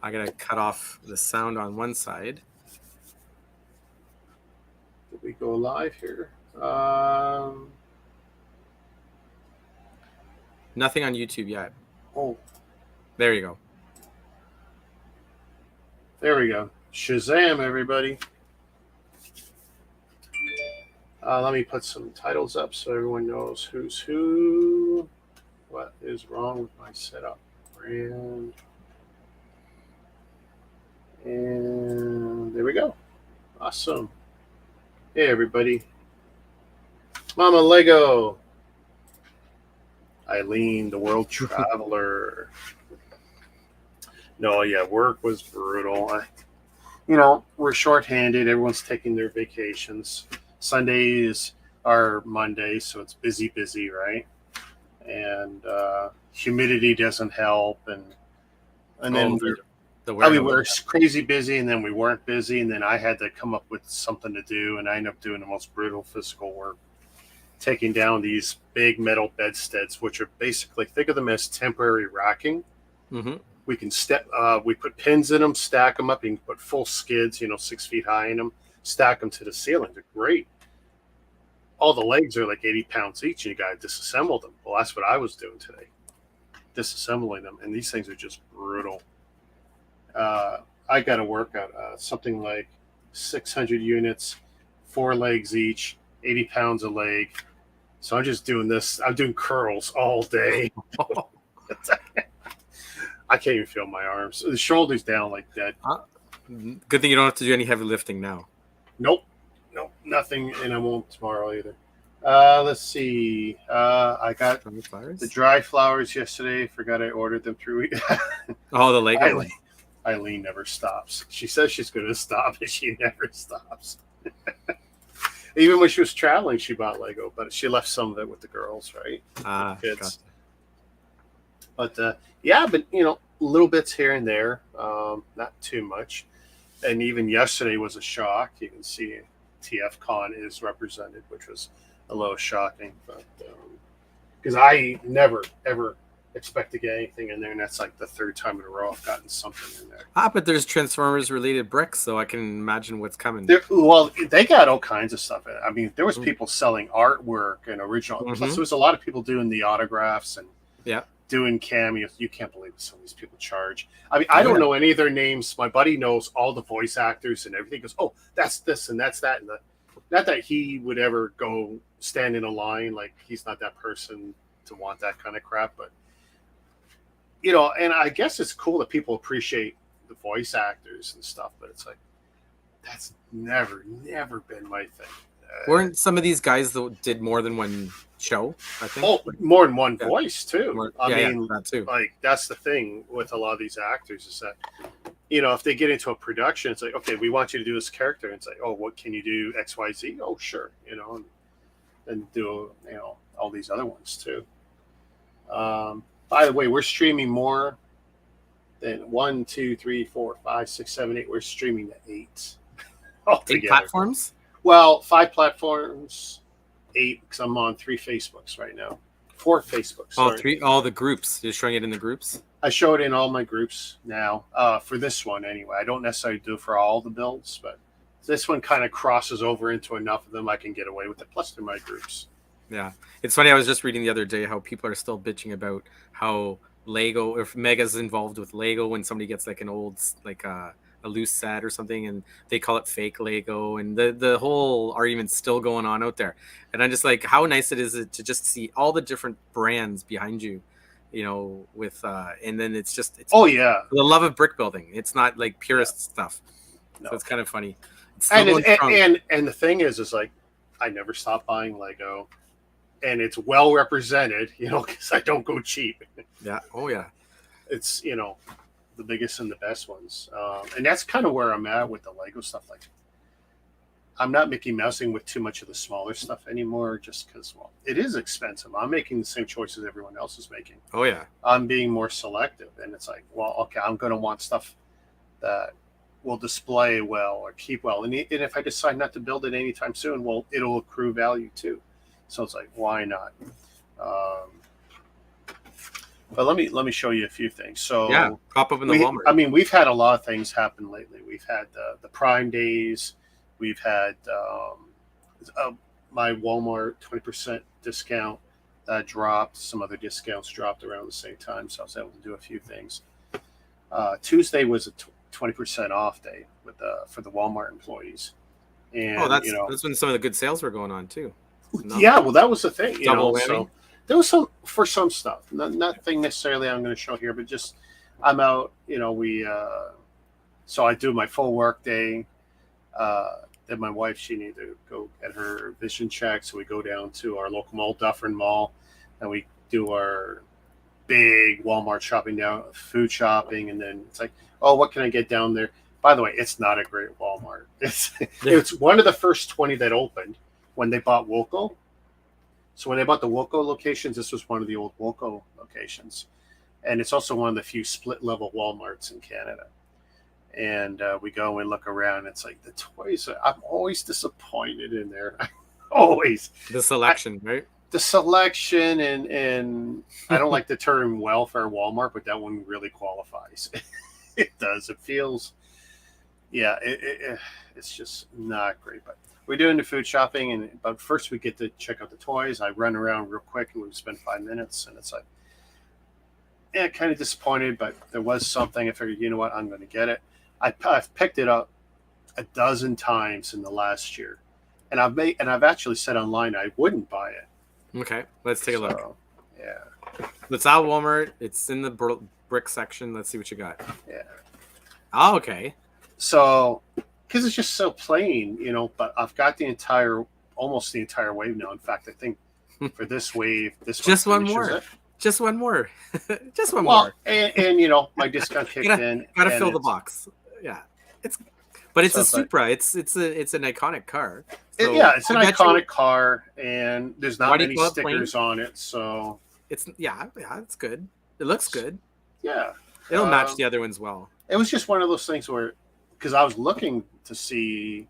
I gotta cut off the sound on one side. Did we go live here? Nothing on YouTube yet. Oh, There you go. there we go. Shazam, everybody. Let me put some titles up so everyone knows who's who. What is wrong with my setup? Brand. And there we go. Awesome. Hey, everybody. Mama Lego. Eileen, the world traveler. No, yeah, work was brutal. We're shorthanded. Everyone's taking their vacations. Sundays are Mondays, so it's busy, right? And humidity doesn't help, and then we were crazy busy, and then we weren't busy, and then I had to come up with something to do, and I ended up doing the most brutal physical work, taking down these big metal bedsteads, which are basically, think of them as temporary racking. Mm-hmm. We can we put pins in them, stack them up. You can put full skids, 6 feet high in them, stack them to the ceiling. They're great. All the legs are like 80 pounds each, and you got to disassemble them. Well, that's what I was doing today, disassembling them. And these things are just brutal. I got to work at something like 600 units, 4 legs each, 80 pounds a leg. So I'm just doing this. I'm doing curls all day. I can't even feel my arms. The shoulders down like that. Good thing you don't have to do any heavy lifting now. Nope, nothing, and I won't tomorrow either. Let's see. I got the dry flowers yesterday. Forgot I ordered them through. Oh, the Lego. Eileen never stops. She says she's going to stop, and she never stops. Even when she was traveling, she bought Lego, but she left some of it with the girls, right? Kids. But little bits here and there, not too much. And even yesterday was a shock. You can see TFCon is represented, which was a little shocking, but because I never ever expect to get anything in there, and that's like the 3rd time in a row I've gotten something in there. But there's Transformers related bricks, so I can imagine what's coming. They got all kinds of stuff in it. I mean, there was people selling artwork and original. Mm-hmm. Plus, there was a lot of people doing the autographs and doing cameos. You can't believe what some of these people charge. I mean, I don't know any of their names. My buddy knows all the voice actors and everything. He goes, oh, that's this and that's that. And not that he would ever go stand in a line. Like, he's not that person to want that kind of crap. But, and I guess it's cool that people appreciate the voice actors and stuff. But it's like, that's never been my thing. Weren't some of these guys that did more than one show? I think. Oh, more than one voice too. I mean, that too. Like, that's the thing with a lot of these actors is that, if they get into a production, it's like, okay, we want you to do this character. And it's like, oh, what can you do? X, Y, Z. Oh, sure. And do all these other ones too. By the way, we're streaming more than 1, 2, 3, 4, 5, 6, 7, 8. We're streaming to 8 altogether. 8 platforms. Well, 5 platforms, 8, because I'm on 3 Facebooks right now. 4 Facebooks. Oh, 3. All the groups. You're showing it in the groups? I show it in all my groups now, for this one anyway. I don't necessarily do it for all the builds, but this one kind of crosses over into enough of them I can get away with it. Plus, they're my groups. Yeah. It's funny. I was just reading the other day how people are still bitching about how Lego, if Mega's involved with Lego when somebody gets like an old, like a loose set or something, and they call it fake Lego, and the whole argument's still going on out there. And I'm just like, how nice it is to just see all the different brands behind you, with and then it's the love of brick building. It's not like purist stuff. No. So it's kind of funny. And the thing is like, I never stop buying Lego, and it's well represented, because I don't go cheap. Yeah. Oh yeah. It's the biggest and the best ones, and that's kind of where I'm at with the Lego stuff. Like, I'm not Mickey Mousing with too much of the smaller stuff anymore, just because, well, it is expensive. I'm making the same choices everyone else is making. Oh yeah. I'm being more selective, and it's like, well, okay, I'm going to want stuff that will display well or keep well, and if I decide not to build it anytime soon, well, it'll accrue value too. So it's like, why not? But let me show you a few things. So yeah, pop up in the Walmart. I mean, we've had a lot of things happen lately. We've had the Prime Days. We've had my Walmart 20% discount that dropped. Some other discounts dropped around the same time, so I was able to do a few things. Tuesday was a 20% off day for the Walmart employees. And that's when some of the good sales were going on too. Yeah, well, that was the thing. Double whammy. So there was some stuff. Nothing necessarily I'm going to show here, but just I'm out. So I do my full work day. Then my wife, she needed to go get her vision check, so we go down to our local mall, Dufferin Mall, and we do our big Walmart shopping down, food shopping, and then it's like, oh, what can I get down there? By the way, it's not a great Walmart. It's one of the first 20 that opened when they bought Woco. So when they bought the Woco locations, this was one of the old Woco locations, and it's also one of the few split level Walmarts in Canada. And we go and look around. It's like the toys. I'm always disappointed in there. Always the selection, right? The selection and I don't like the term welfare Walmart, but that one really qualifies. It does. It feels, yeah. It's just not great. But we're doing the food shopping, but first we get to check out the toys. I run around real quick, and we spend 5 minutes, and it's like, yeah, kind of disappointed, but there was something. I figured, you know what, I'm going to get it. I've picked it up a dozen times in the last year, and I've actually said online I wouldn't buy it. Okay, let's take a look. Yeah, it's out Walmart. It's in the brick section. Let's see what you got. Yeah. Oh, okay. So, because it's just so plain, But I've got almost the entire wave now. In fact, I think for this wave, just one more. Just one more. Just one more. And my discount kicked in. Gotta fill the box. Yeah. But it's a Supra. It's an iconic car. So it's an iconic car, and there's not many stickers on it, so it's it's good. It looks good. Yeah. It'll match the other ones well. It was just one of those things where, because I was looking to see,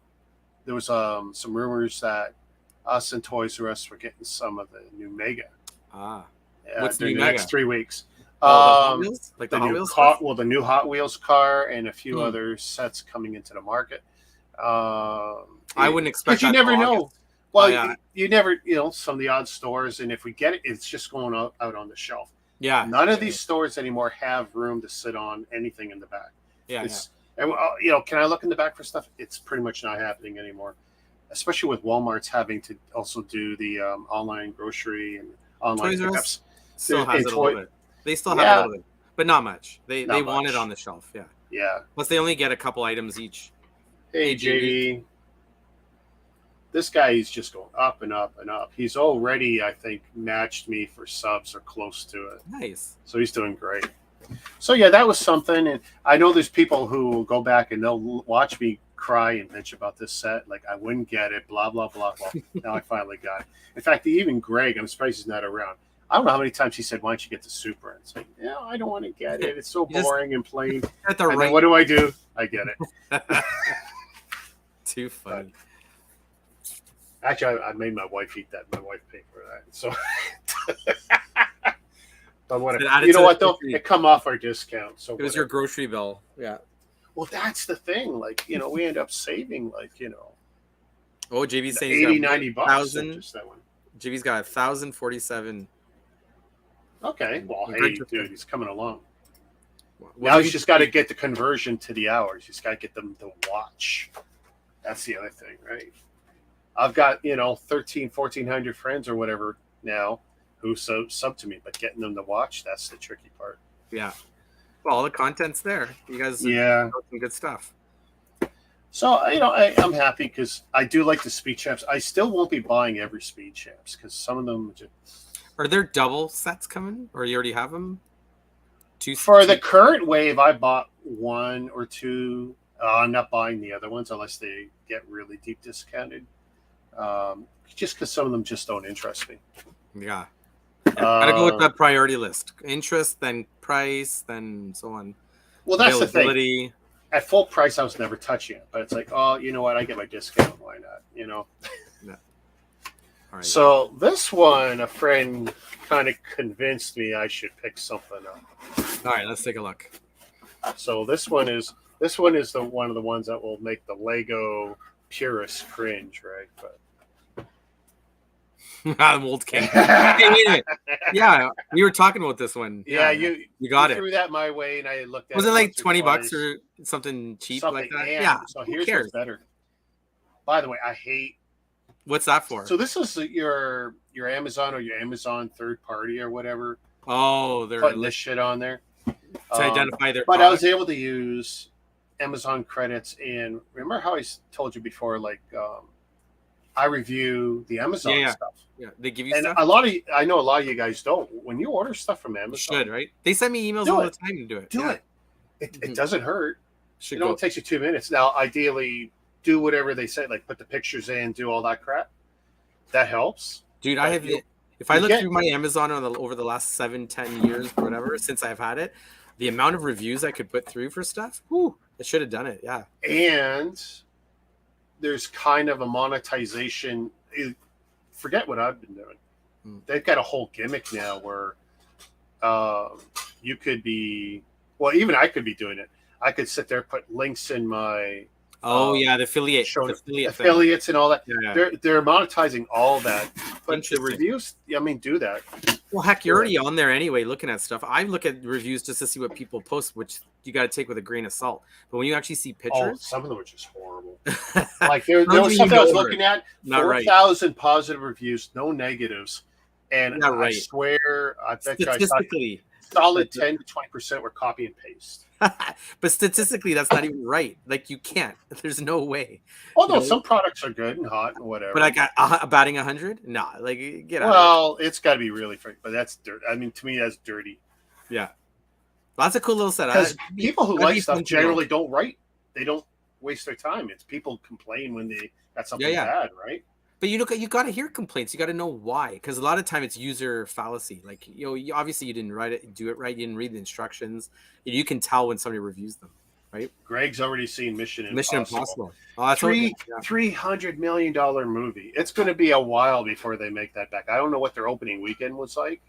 there was some rumors that us and Toys R Us were getting some of the new Mega. What's during the next 3 weeks? The Hot Wheels? Like the Hot Wheels car? Well, the new Hot Wheels car and a few other sets coming into the market. I wouldn't expect that. You never know. Well, you never, some of the odd stores, and if we get it, it's just going out on the shelf. Yeah. None of these stores anymore have room to sit on anything in the back. Yeah. And can I look in the back for stuff? It's pretty much not happening anymore, especially with Walmart's having to also do the online grocery and online pickups. Still has it a little bit. They still have it a little bit, but not much. They want it on the shelf. Yeah. Yeah. Plus, they only get a couple items each. Hey, JD. This guy is just going up and up and up. He's already, I think, matched me for subs or close to it. Nice. So he's doing great. So yeah, that was something. And I know there's people who will go back and they'll watch me cry and bitch about this set. Like, I wouldn't get it, blah, blah, blah, blah. Now I finally got it. In fact, even Greg, I'm surprised he's not around. I don't know how many times he said, why don't you get the Supra? And it's like, I don't want to get it. It's so boring and plain. And then what do? I get it. Too funny. Actually, I made my wife eat that. My wife paid for that. So, but whatever. You know what, though? It come off our discount. So it was your grocery bill. Yeah. Well, that's the thing. Like, we end up saving, Oh, JB's saying $80-90 bucks. Just that one. JB's got 1,047. Okay. Well, hey, dude, he's coming along. Now he's just got to get the conversion to the hours. He's got to get them to watch. That's the other thing, right? I've got, 1,400 friends or whatever now who sub to me, but getting them to watch, that's the tricky part. Yeah. Well, all the content's there. You guys are some good stuff. So, I'm happy because I do like the Speed Champs. I still won't be buying every Speed Champs because some of them just... Are there double sets coming, or you already have them? For the current wave, I bought one or two. I'm not buying the other ones unless they get really deep discounted. Just because some of them just don't interest me. Yeah. Gotta go with that priority list. Interest, then price, then so on. Well, that's the thing. At full price, I was never touching it. But it's like, oh, you know what? I get my discount. Why not? Yeah. All right. So this one, a friend kind of convinced me I should pick something up. All right, let's take a look. So this one is one of the ones that will make the Lego purist cringe, right? But Old king. Hey, wait a minute. Yeah, we were talking about this one. Yeah, you got you it. Threw that my way, and I looked at. Was it like $20 or something cheap like that? Yeah. So here's what's better. By the way, I hate. What's that for? So this is your Amazon or your Amazon third party or whatever. Oh, they're putting this shit on there to identify their. But product. I was able to use Amazon credits, and remember how I told you before, like I review the Amazon stuff. Yeah, they give you and stuff. I know a lot of you guys don't. When you order stuff from Amazon, you should, right? They send me emails all the time to do it. Do it. It doesn't hurt. It only takes you 2 minutes. Now, ideally, do whatever they say, like put the pictures in, do all that crap. That helps. Dude, I have. If I look through my Amazon over the last 7-10 years, or whatever, since I've had it, the amount of reviews I could put through for stuff, I should have done it. Yeah. And there's kind of a monetization. Forget what I've been doing. They've got a whole gimmick now where you could be, well, even I could be doing it. I could sit there, put links in my the affiliates and all that. Yeah. They're monetizing all that. But the reviews, do that. Well, heck, you're already on there anyway looking at stuff. I look at reviews just to see what people post, which you got to take with a grain of salt. But when you actually see pictures... some of them are just horrible. Like there was something I was looking at, 4,000 positive reviews, no negatives. And I swear, I bet you solid 10 to 20% were copy and paste. But statistically, that's not even right. Like, you can't. There's no way. Oh, no, some products are good and hot and whatever. But like batting 100? Nah, like, get out. Well, it's got to be really freaking, but that's dirt. I mean, to me, that's dirty. Yeah. Lots of cool little setup. Because people who like stuff generally don't write. They don't waste their time. It's people complain when they got something bad, right? But you got to hear complaints. You got to know why, because a lot of time it's user fallacy. Like obviously you didn't do it right. You didn't read the instructions. You can tell when somebody reviews them, right? Greg's already seen Mission Impossible. Oh, that's $300 million movie. It's going to be a while before they make that back. I don't know what their opening weekend was like.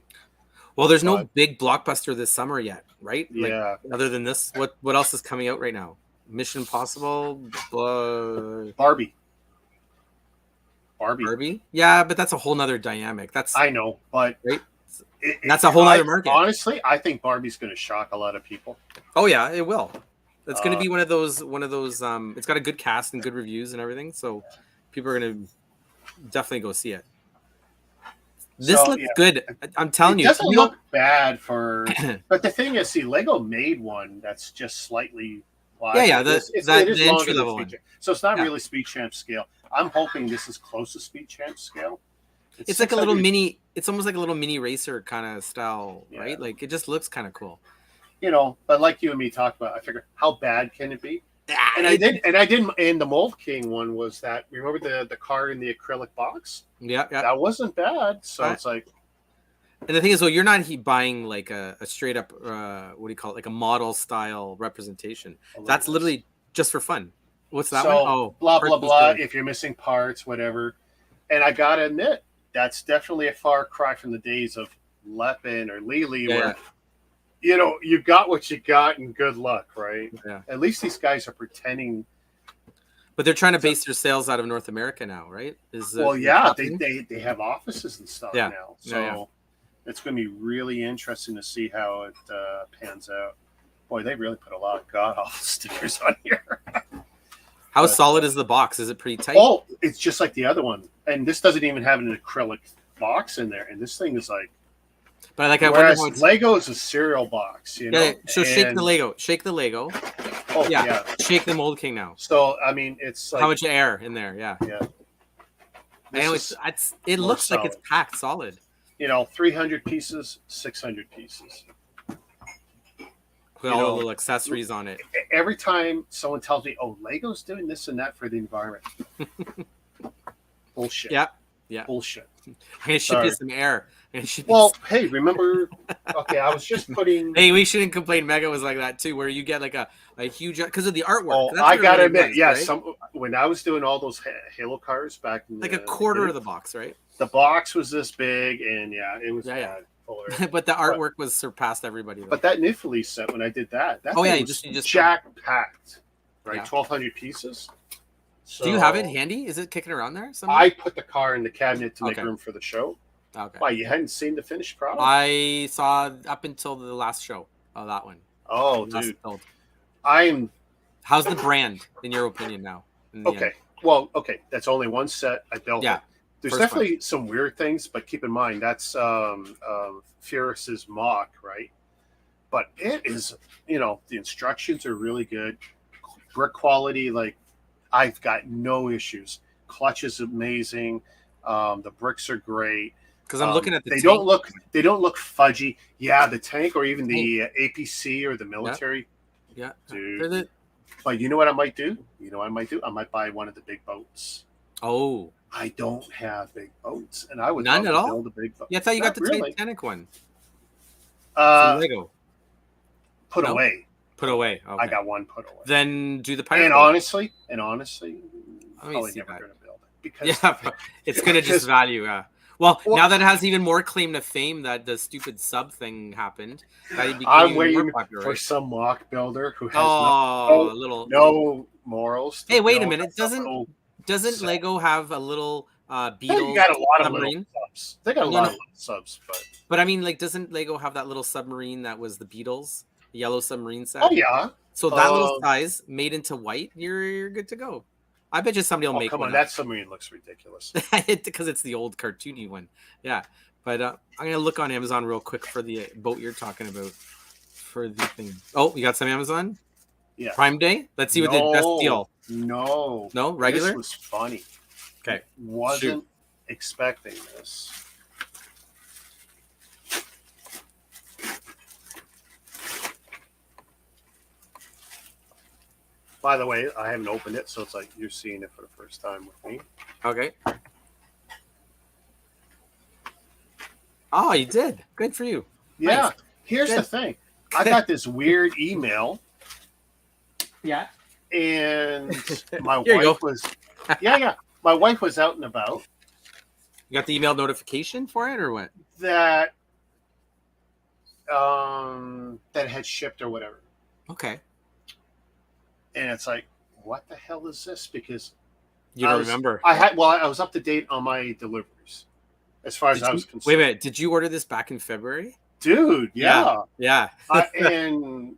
Well, there's no big blockbuster this summer yet, right? Yeah. Like, other than this, what else is coming out right now? Mission Impossible, Barbie. Yeah, but that's a whole nother dynamic. I know, but right? That's a whole other market. Honestly, I think Barbie's going to shock a lot of people. Oh yeah, it will. It's going to be one of those. It's got a good cast and good reviews and everything, so people are going to definitely go see it. This looks good. I'm telling you, it doesn't look bad for. But the thing is, see, Lego made one that's just slightly. Yeah, the entry level one. So it's not really Speed Champ scale. I'm hoping this is close to Speed Champ scale. It's like a little mini. It's almost like a little mini racer kind of style, right? Like it just looks kind of cool. But like you and me talked about, I figured how bad can it be? And I did. And the Mold King one was that. Remember the car in the acrylic box? Yeah. That wasn't bad. So it's like. And the thing is, you're not buying like a straight up, what do you call it? Like a model style representation. That's literally just for fun. What's that one? Oh, blah, blah, blah. If you're missing parts, whatever. And I got to admit, that's definitely a far cry from the days of Lepin or Lili where, you got what you got and good luck, right? Yeah. At least these guys are pretending. But they're trying to base their sales out of North America now, right? They have offices and stuff now. So it's going to be really interesting to see how it pans out. Boy, they really put a lot of god-awful stickers on here. How solid is the box? Is it pretty tight? Oh, it's just like the other one. And this doesn't even have an acrylic box in there. And this thing is like... But whereas Lego is a cereal box, Yeah, so shake the Lego. Shake the Lego. Oh, yeah. Shake the Mold King now. So, I mean, it's like... How much air in there, yeah. And it looks like it's packed solid. 300 pieces, 600 pieces. With all the little accessories on it. Every time someone tells me, "Oh, Lego's doing this and that for the environment," bullshit. Yeah. Bullshit. I'm gonna ship you some air. Hey, remember? Okay, I was just putting. Hey, we shouldn't complain. Mega was like that too, where you get like a huge because of the artwork. Oh, I gotta admit, yes. Right? when I was doing all those Halo cars back in like a quarter of the box, right? The box was this big, and it was bad. But the artwork was surpassed everybody. Though. But that Nifley set, when I did that you was just jack packed, right? 1,200 pieces. So do you have it handy? Is it kicking around there somewhere? I put the car in the cabinet to make room for the show. Okay. Why, you hadn't seen the finished product? I saw up until the last show of that one. Oh, dude. Build. How's the brand, in your opinion, now? Okay. End? Well, okay. That's only one set. I built it. There's definitely some weird things, but keep in mind, that's Fierce's mock, right? But it is, the instructions are really good. Brick quality, like, I've got no issues. Clutch is amazing. The bricks are great. Because I'm looking at the tank. They don't look fudgy. Yeah, the tank or even the APC or the military. Yeah, dude. But you know what I might do? I might buy one of the big boats. Oh. I don't have big boats, and I would none at all. Build a big boat. Yeah, I thought you got the Titanic one. Lego. Put away. Put away. Okay. I got one put away. Then do the pirate. And honestly, probably never going to build it because it's going to just value. Well, now that it has even more claim to fame that the stupid sub thing happened. I'm waiting for some mock builder who has no morals. Hey, wait a minute. Doesn't Lego have a little Beetle? They got a lot of little subs. They got a lot of little subs, but I mean, like, doesn't Lego have that little submarine that was the Beatles, the yellow submarine set? Oh yeah. So that little size made into white, you're good to go. I bet you somebody will make. Come on, that submarine looks ridiculous. Because it's the old cartoony one. Yeah, but I'm gonna look on Amazon real quick for the boat you're talking about. For the thing. Oh, you got some Amazon? Yeah. Prime Day. Let's see what the best deal. No, regular. This was funny. Okay, wasn't expecting this. By the way, I haven't opened it, so it's like you're seeing it for the first time with me. Okay. Oh, you did. Good for you. Yeah. Nice. Here's the thing. I got this weird email. Yeah. And my wife was my wife was out and about. You got the email notification for it or what? That that had shipped or whatever. Okay. And it's like, what the hell is this? Because you don't remember. I was up to date on my deliveries as far as I was concerned. Wait a minute. Did you order this back in February? Dude, yeah. And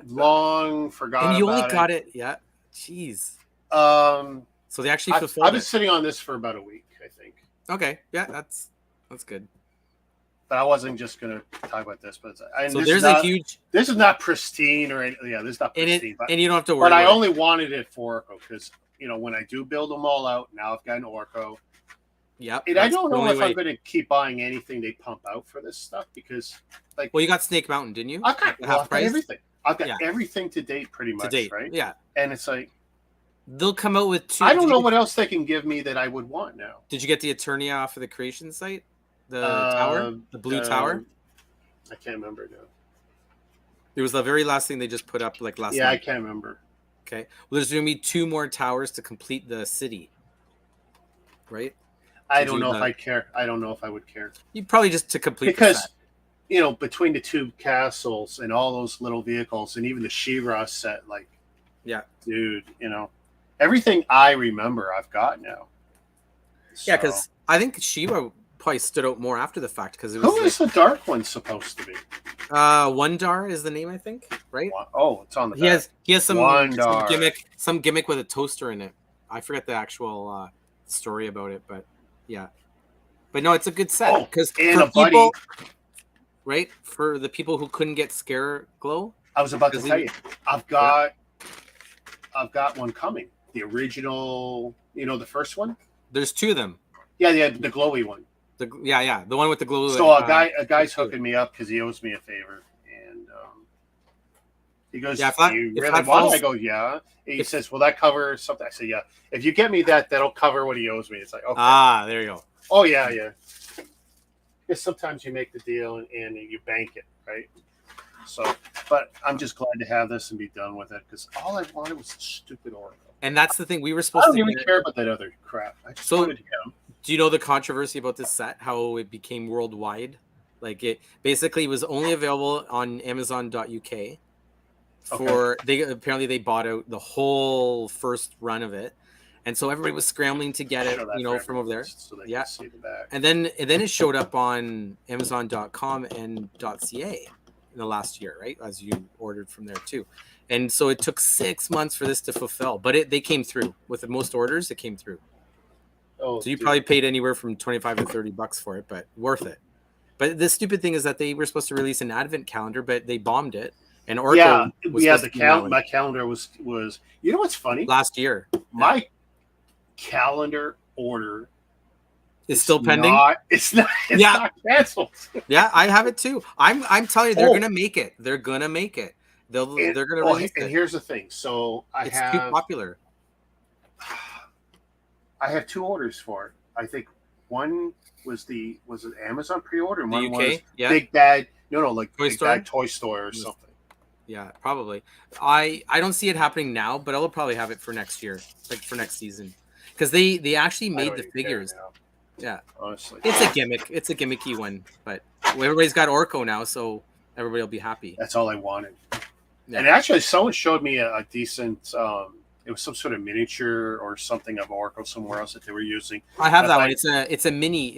long forgot and you about only got it. Yeah. Jeez. So they actually fulfilled I've been sitting on this for about a week, I think. Okay. Yeah, that's good. But I wasn't just going to talk about this. But so there's a huge. This is not pristine or anything. Yeah, this is not pristine. And you don't have to worry. But I only wanted it for Orco because when I do build them all out, now I've got an Orco. Yeah. And I don't know if I'm going to keep buying anything they pump out for this stuff because, like. Well, you got Snake Mountain, didn't you? I've got everything. I've got everything to date, pretty much. Right? Yeah. And it's like. They'll come out with 2. I don't know what else they can give me that I would want now. Did you get the Eternia off of the creation site? The tower? The blue tower? I can't remember now. It was the very last thing they just put up like last night. Yeah, I can't remember. Okay. Well, there's going to be 2 more towers to complete the city. Right? I don't know if I care. I don't know if I would care. You probably just to complete because between the 2 castles and all those little vehicles and even the She-Ra set, like, yeah, dude, everything I remember I've got now. So. Yeah, because I think She-Ra probably stood out more after the fact because it was. Who is the dark one supposed to be? Wondar is the name, I think. Right? Oh, it's on the back. He has some gimmick with a toaster in it. I forget the actual story about it, but yeah. But no, it's a good set because people, right? For the people who couldn't get Scare Glow. I was about to tell you, I've got one coming. The original, the first one. There's 2 of them. Yeah, the glowy one. The one with the glow. So a guy's hooking me up because he owes me a favor, and he goes, "Do you really want it?" I go, "Yeah." He says, "Will that cover something?" I say, "Yeah." If you get me that'll cover what he owes me. It's like, okay. There you go. Oh yeah. Because sometimes you make the deal and you bank it, right? So But I'm just glad to have this and be done with it because all I wanted was a stupid Oracle. And that's the thing. We were I supposed don't to even care about that other crap. I just wanted him. Do you know the controversy about this set? How it became worldwide? Like it basically was only available on Amazon.uk. Apparently they bought out the whole first run of it, and so everybody was scrambling to get it, from over there. So they can see the back. And then it showed up on Amazon.com and .ca in the last year, right? As you ordered from there too, and so it took 6 months for this to fulfill, but they came through with the most orders. It came through. Oh, so you probably paid anywhere from $25 to $30 for it, but worth it. But the stupid thing is that they were supposed to release an advent calendar, but they bombed it. And Oracle my calendar was. You know what's funny? Last year, my calendar order is still pending. It's not canceled. Yeah, I have it too. I'm telling you, they're gonna make it. They're gonna make it. They're gonna release it. And here's the thing. So it's too popular. I have 2 orders for it. I think one was an Amazon pre-order, and one was Big Bad. Like Big Bad Toy Store or something. Yeah, probably. I don't see it happening now, but I'll probably have it for next year, like for next season, because they actually made the figures. Yeah, honestly, it's a gimmick. It's a gimmicky one, but everybody's got Orko now, so everybody will be happy. That's all I wanted. Yeah. And actually, someone showed me a decent. It was some sort of miniature or something of Orko somewhere else that they were using. I have that one. It's a mini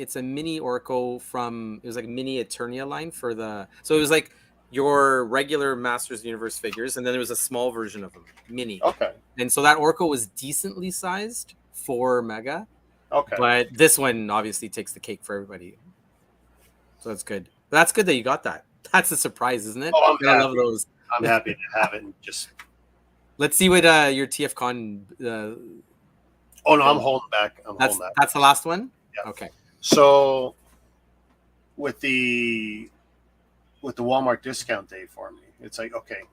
Orko from. It was like a mini Eternia line for the. So it was like your regular Masters of the Universe figures, and then there was a small version of them, mini. Okay. And so that Orko was decently sized for Mega. Okay. But this one obviously takes the cake for everybody. So that's good. But that's good that you got that. That's a surprise, isn't it? Oh, I love those. I'm happy to have it and just. Let's see what your TFCon. Oh no, I'm holding back. That's the last one. Yeah. Okay. So, with the Walmart discount day for me, it's like okay,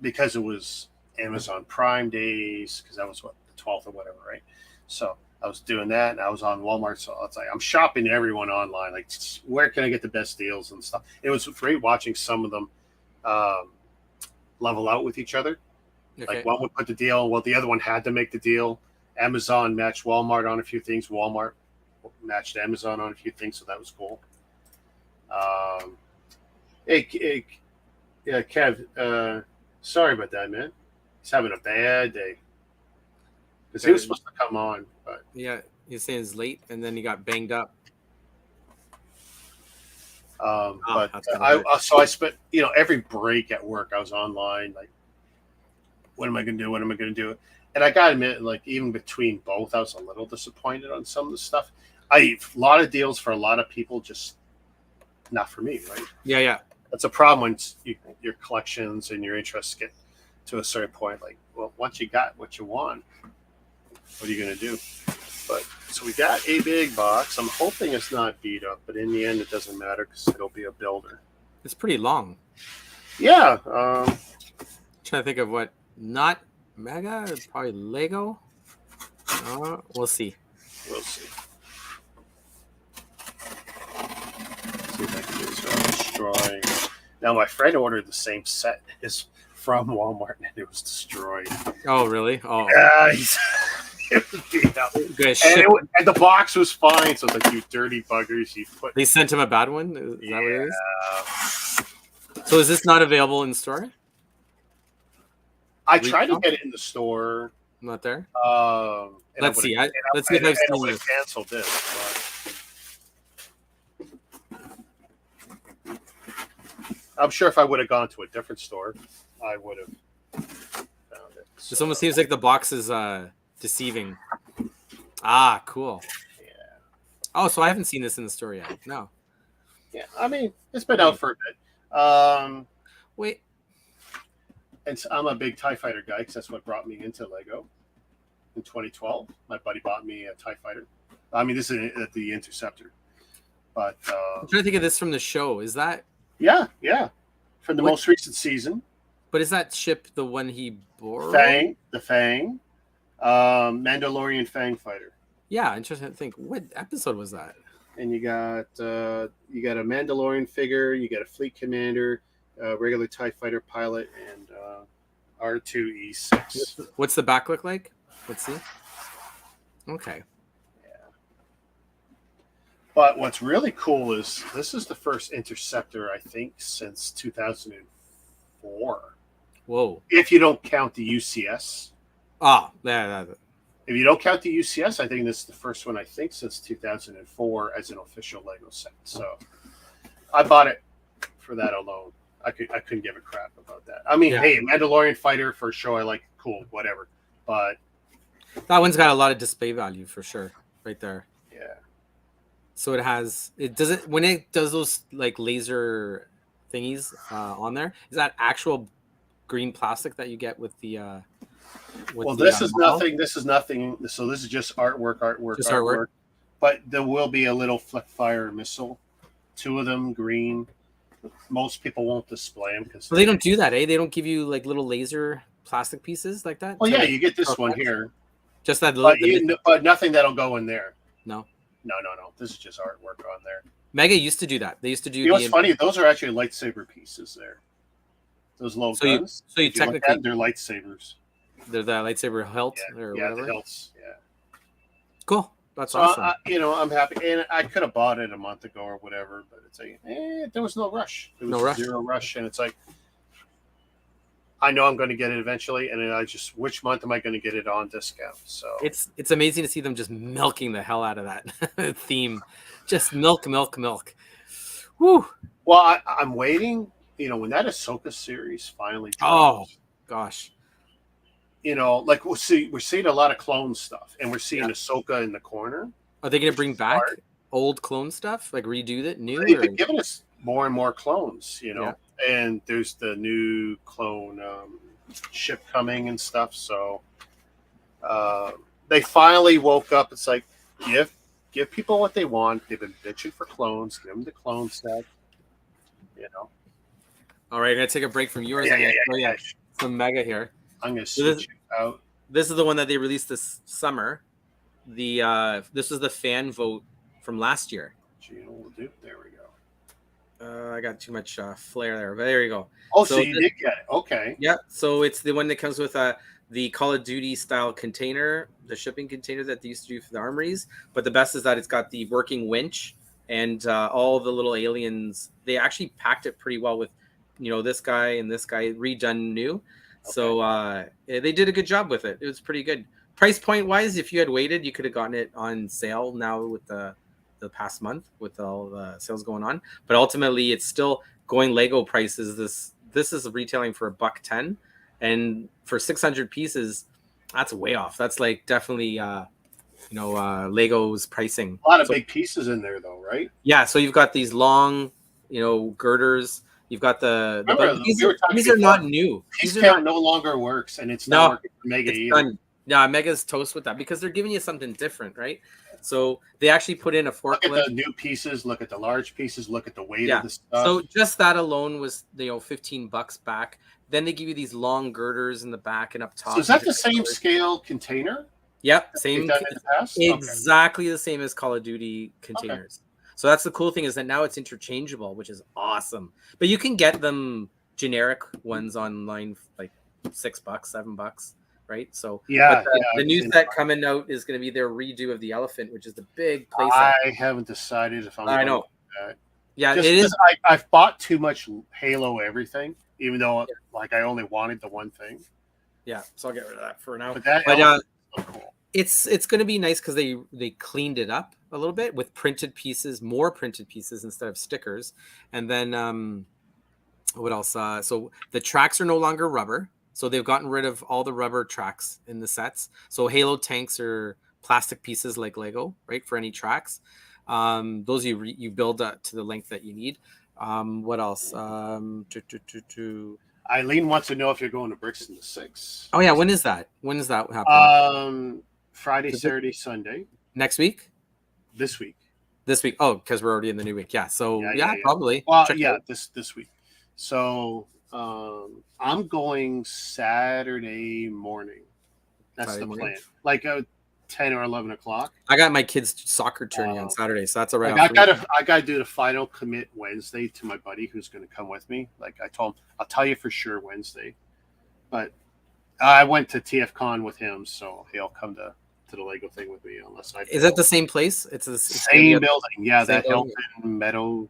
because it was Amazon Prime days, because that was the 12th or whatever, right? So I was doing that, and I was on Walmart. So it's like I'm shopping everyone online. Like, where can I get the best deals and stuff? It was great watching some of them level out with each other. Okay. Like one would put the deal, well, the other one had to make the deal. Amazon matched Walmart on a few things. Walmart matched Amazon on a few things, so that was cool. Hey, Kev, sorry about that, man. He's having a bad day. Because he was supposed to come on, but yeah, he's saying it's late, and then he got banged up. But I spent every break at work I was online, like, what am I going to do? What am I going to do? And I got to admit, like, even between both, I was a little disappointed on some of the stuff. A lot of deals for a lot of people, just not for me, right? Yeah. That's a problem when your collections and your interests get to a certain point. Like, well, once you got what you want, what are you going to do? But so we got a big box. I'm hoping it's not beat up, but in the end, it doesn't matter because it'll be a builder. It's pretty long. Yeah. Trying to think of what. Not Mega, it's probably Lego. We'll see. We'll see. See if I can do this without destroying. Now, my friend ordered the same set as from Walmart, and it was destroyed. Oh, really? Oh. Yeah, it was beat up. And the box was fine, so it's like, you dirty buggers. They sent him a bad one? Is that what it is? So is this not available in store? I tried to get it in the store. Not there. Let's see. Let's see if I've seen this. Canceled this. But I'm sure if I would have gone to a different store, I would have found it. So. This almost seems like the box is deceiving. Ah, cool. Yeah. Oh, so I haven't seen this in the store yet. No. Yeah, I mean, it's been out for a bit. Wait. And I'm a big TIE Fighter guy because that's what brought me into Lego in 2012. My buddy bought me a TIE Fighter. I mean, this is the Interceptor. But I'm trying to think of this from the show. Is that? Yeah. From the most recent season. But is that ship the one he borrowed? The Fang. Mandalorian Fang Fighter. Yeah, I'm trying to think. What episode was that? And you got a Mandalorian figure. You got a Fleet Commander. regular TIE fighter pilot, and R2E6. What's the back look like? Let's see. Okay. Yeah. But what's really cool is this is the first interceptor, I think, since 2004. Whoa. If you don't count the UCS. Ah, yeah. If you don't count the UCS, I think this is the first one, I think, since 2004 as an official Lego set. So I bought it for that alone. I couldn't give a crap about that. I mean, hey, Mandalorian fighter for a show I like, cool, whatever. But that one's got a lot of display value for sure, right there. Yeah. So when it does those like laser thingies on there, is that actual green plastic that you get with the? This is nothing. This is nothing. So this is just artwork. Just artwork. But there will be a little flip fire missile. 2 of them green. Most people won't display them because they don't do that, eh? They don't give you like little laser plastic pieces like that. Well, yeah, you get this one here. Just that, but nothing that'll go in there. No. This is just artwork on there. Mega used to do that. They used to do. You know what's funny? Those are actually lightsaber pieces there. Those low guns. So you technically they're lightsabers. They're the lightsaber hilt or whatever. The hilts. Yeah. Cool. That's awesome. I'm happy, and I could have bought it a month ago or whatever, but it's like, there was no rush. There was zero rush, and it's like, I know I'm going to get it eventually, and I just, which month am I going to get it on discount? So it's amazing to see them just milking the hell out of that theme, just milk. Woo. Well, I'm waiting. When that Ahsoka series finally drops. Oh gosh. Like we're seeing a lot of clone stuff, and we're seeing Ahsoka in the corner. Are they going to bring back old clone stuff, like redo it new? They've been giving us more and more clones, and there's the new clone ship coming and stuff. So they finally woke up. It's like give people what they want. They've been bitching for clones. Give them the clone set. All right, I'm gonna take a break from yours. Yeah. Some Mega here. I'm gonna switch out. This is the one that they released this summer. This was the fan vote from last year. There we go. I got too much flair there, but there you go. Oh, so you did get it. Okay. Yeah. So it's the one that comes with the Call of Duty style container, the shipping container that they used to do for the armories. But the best is that it's got the working winch and all the little aliens. They actually packed it pretty well with, this guy and this guy redone new. Okay. So they did a good job with it. It was pretty good. Price point wise, if you had waited, you could have gotten it on sale now with the past month with all the sales going on. But ultimately, it's still going Lego prices. This is retailing for $110, and for 600 pieces, that's way off. That's like definitely Lego's pricing. A lot of big pieces in there, though, right? Yeah. So you've got these long, girders. You've got these are not new. Piece count no longer works, and it's not working for Mega either. Yeah, Mega's toast with that because they're giving you something different, right? So they actually put in a forklift. Look at the new pieces. Look at the large pieces. Look at the weight of the stuff. So just that alone was $15 back. Then they give you these long girders in the back and up top. So is that the same scale container? Yep, same. Exactly the same as Call of Duty containers. Okay. So that's the cool thing is that now it's interchangeable, which is awesome. But you can get them generic ones online, like $6, $7, right? So the new set coming out is going to be their redo of the elephant, which is the big place. I haven't decided if I'm. I know. Yeah, just it is. I've bought too much Halo everything, even though I only wanted the one thing. Yeah, so I'll get rid of that for now. But so cool. It's going to be nice because they cleaned it up a little bit with more printed pieces instead of stickers. And then what else? So the tracks are no longer rubber. So they've gotten rid of all the rubber tracks in the sets. So Halo tanks are plastic pieces like Lego, right? For any tracks. Those you build to the length that you need. What else? Eileen wants to know if you're going to Brixton the 6th. Oh yeah, when is that? When is that happening? Friday, Saturday, Sunday. Next week? This week. This week. Oh, because we're already in the new week. Yeah. So probably. Well, this week. So I'm going Saturday morning. That's the plan. Like 10 or 11 o'clock. I got my kids' soccer tourney on Saturday, so that's already. I gotta do the final commit Wednesday to my buddy who's going to come with me. Like I told him, I'll tell you for sure Wednesday. But I went to TFCon with him, so he'll come to the Lego thing with me unless I. Is that the same place? It's the same building. Yeah, same that Hilton Meadowvale.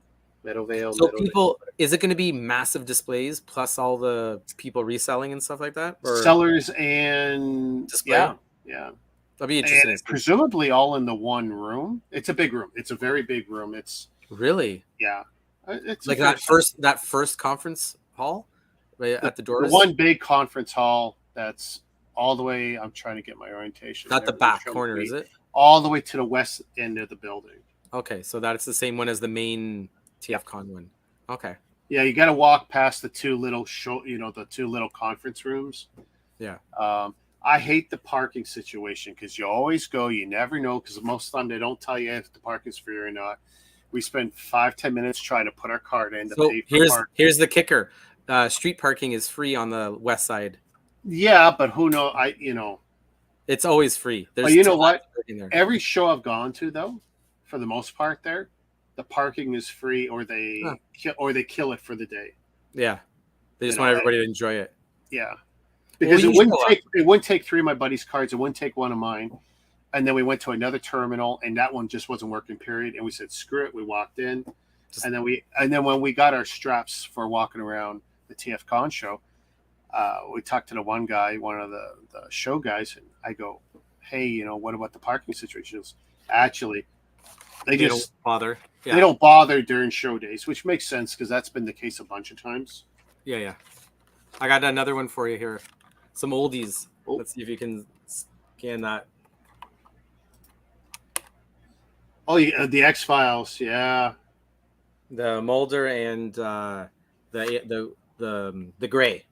So is it going to be massive displays plus all the people reselling and stuff like that? Or sellers and display? Yeah. That'd be interesting. And presumably all in the one room. It's a big room. It's a very big room. It's really, yeah. It's like that first conference hall right at the doors. The one big conference hall that's all the way. I'm trying to get my orientation. Not the back corner, is it? All the way to the west end of the building. Okay, so that's the same one as the main TFCon one. Okay. Yeah, you got to walk past the two little the two little conference rooms. Yeah. I hate the parking situation because you always go, you never know, because most of the time they don't tell you if the parking's free or not. We spend 5-10 minutes trying to put our card in to pay for parking. Here's the kicker. Street parking is free on the west side. Yeah, but who knows? It's always free. But you know what? Every show I've gone to, though, for the most part there, the parking is free or they kill it for the day. Yeah. They just want everybody to enjoy it. Yeah. Because it wouldn't take 3 of my buddies' cards. It wouldn't take one of mine. And then we went to another terminal, and that one just wasn't working, period. And we said, screw it. We walked in. And then when we got our straps for walking around the TFCon show, we talked to the one guy, one of the show guys, and I go, hey, what about the parking situations? Actually, they don't bother. Yeah. They don't bother during show days, which makes sense because that's been the case a bunch of times. Yeah. I got another one for you here. Some oldies. Oh. Let's see if you can scan that. Oh, yeah, the X-Files, yeah. The Mulder and the gray.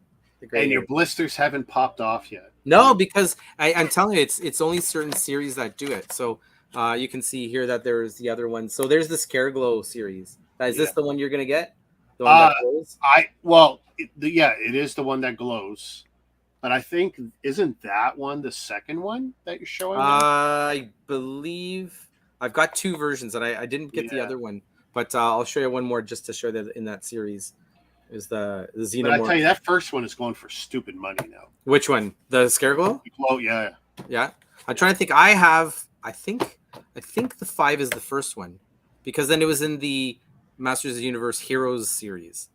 And your blisters haven't popped off yet. No, because I'm telling you, it's only certain series that do it. So you can see here that there's the other one. So there's the Scare Glow series. Is this the one you're gonna get? The one that glows? It is the one that glows. But I think isn't that one the second one that you're showing? I believe I've got 2 versions, and I didn't get the other one, but I'll show you one more just to show that in that series is the Xenomorph. But I tell you, that first one is going for stupid money now. Which one? The Scareglow? Oh yeah. Yeah. I'm trying to think. I think the 5 is the first one, because then it was in the Masters of the Universe Heroes series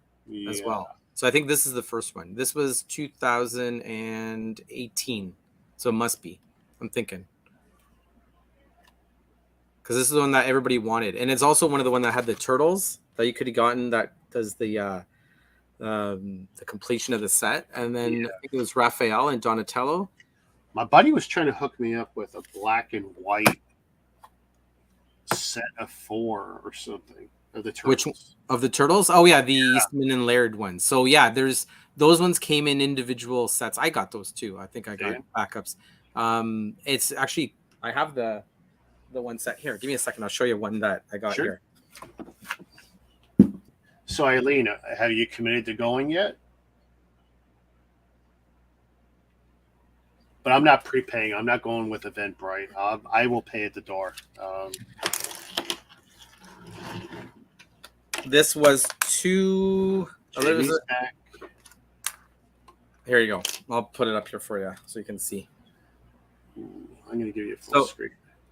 as well. So I think this is the first one. This was 2018. So it must be. I'm thinking. Because this is the one that everybody wanted. And it's also one of the one that had the turtles that you could have gotten that does the completion of the set. And then I think it was Raphael and Donatello. My buddy was trying to hook me up with a black and white set of 4 or something. Of the turtles. Which of the turtles? Oh yeah, the Eastman and Laird ones. So yeah, there's those ones came in individual sets. I got those too. I think I got backups. It's actually I have the one set here. Give me a second. I'll show you one that I got here. So Eileen, have you committed to going yet? But I'm not prepaying. I'm not going with Eventbrite. I will pay at the door. This was 2. Here you go. I'll put it up here for you so you can see. I'm going to give you a full screen.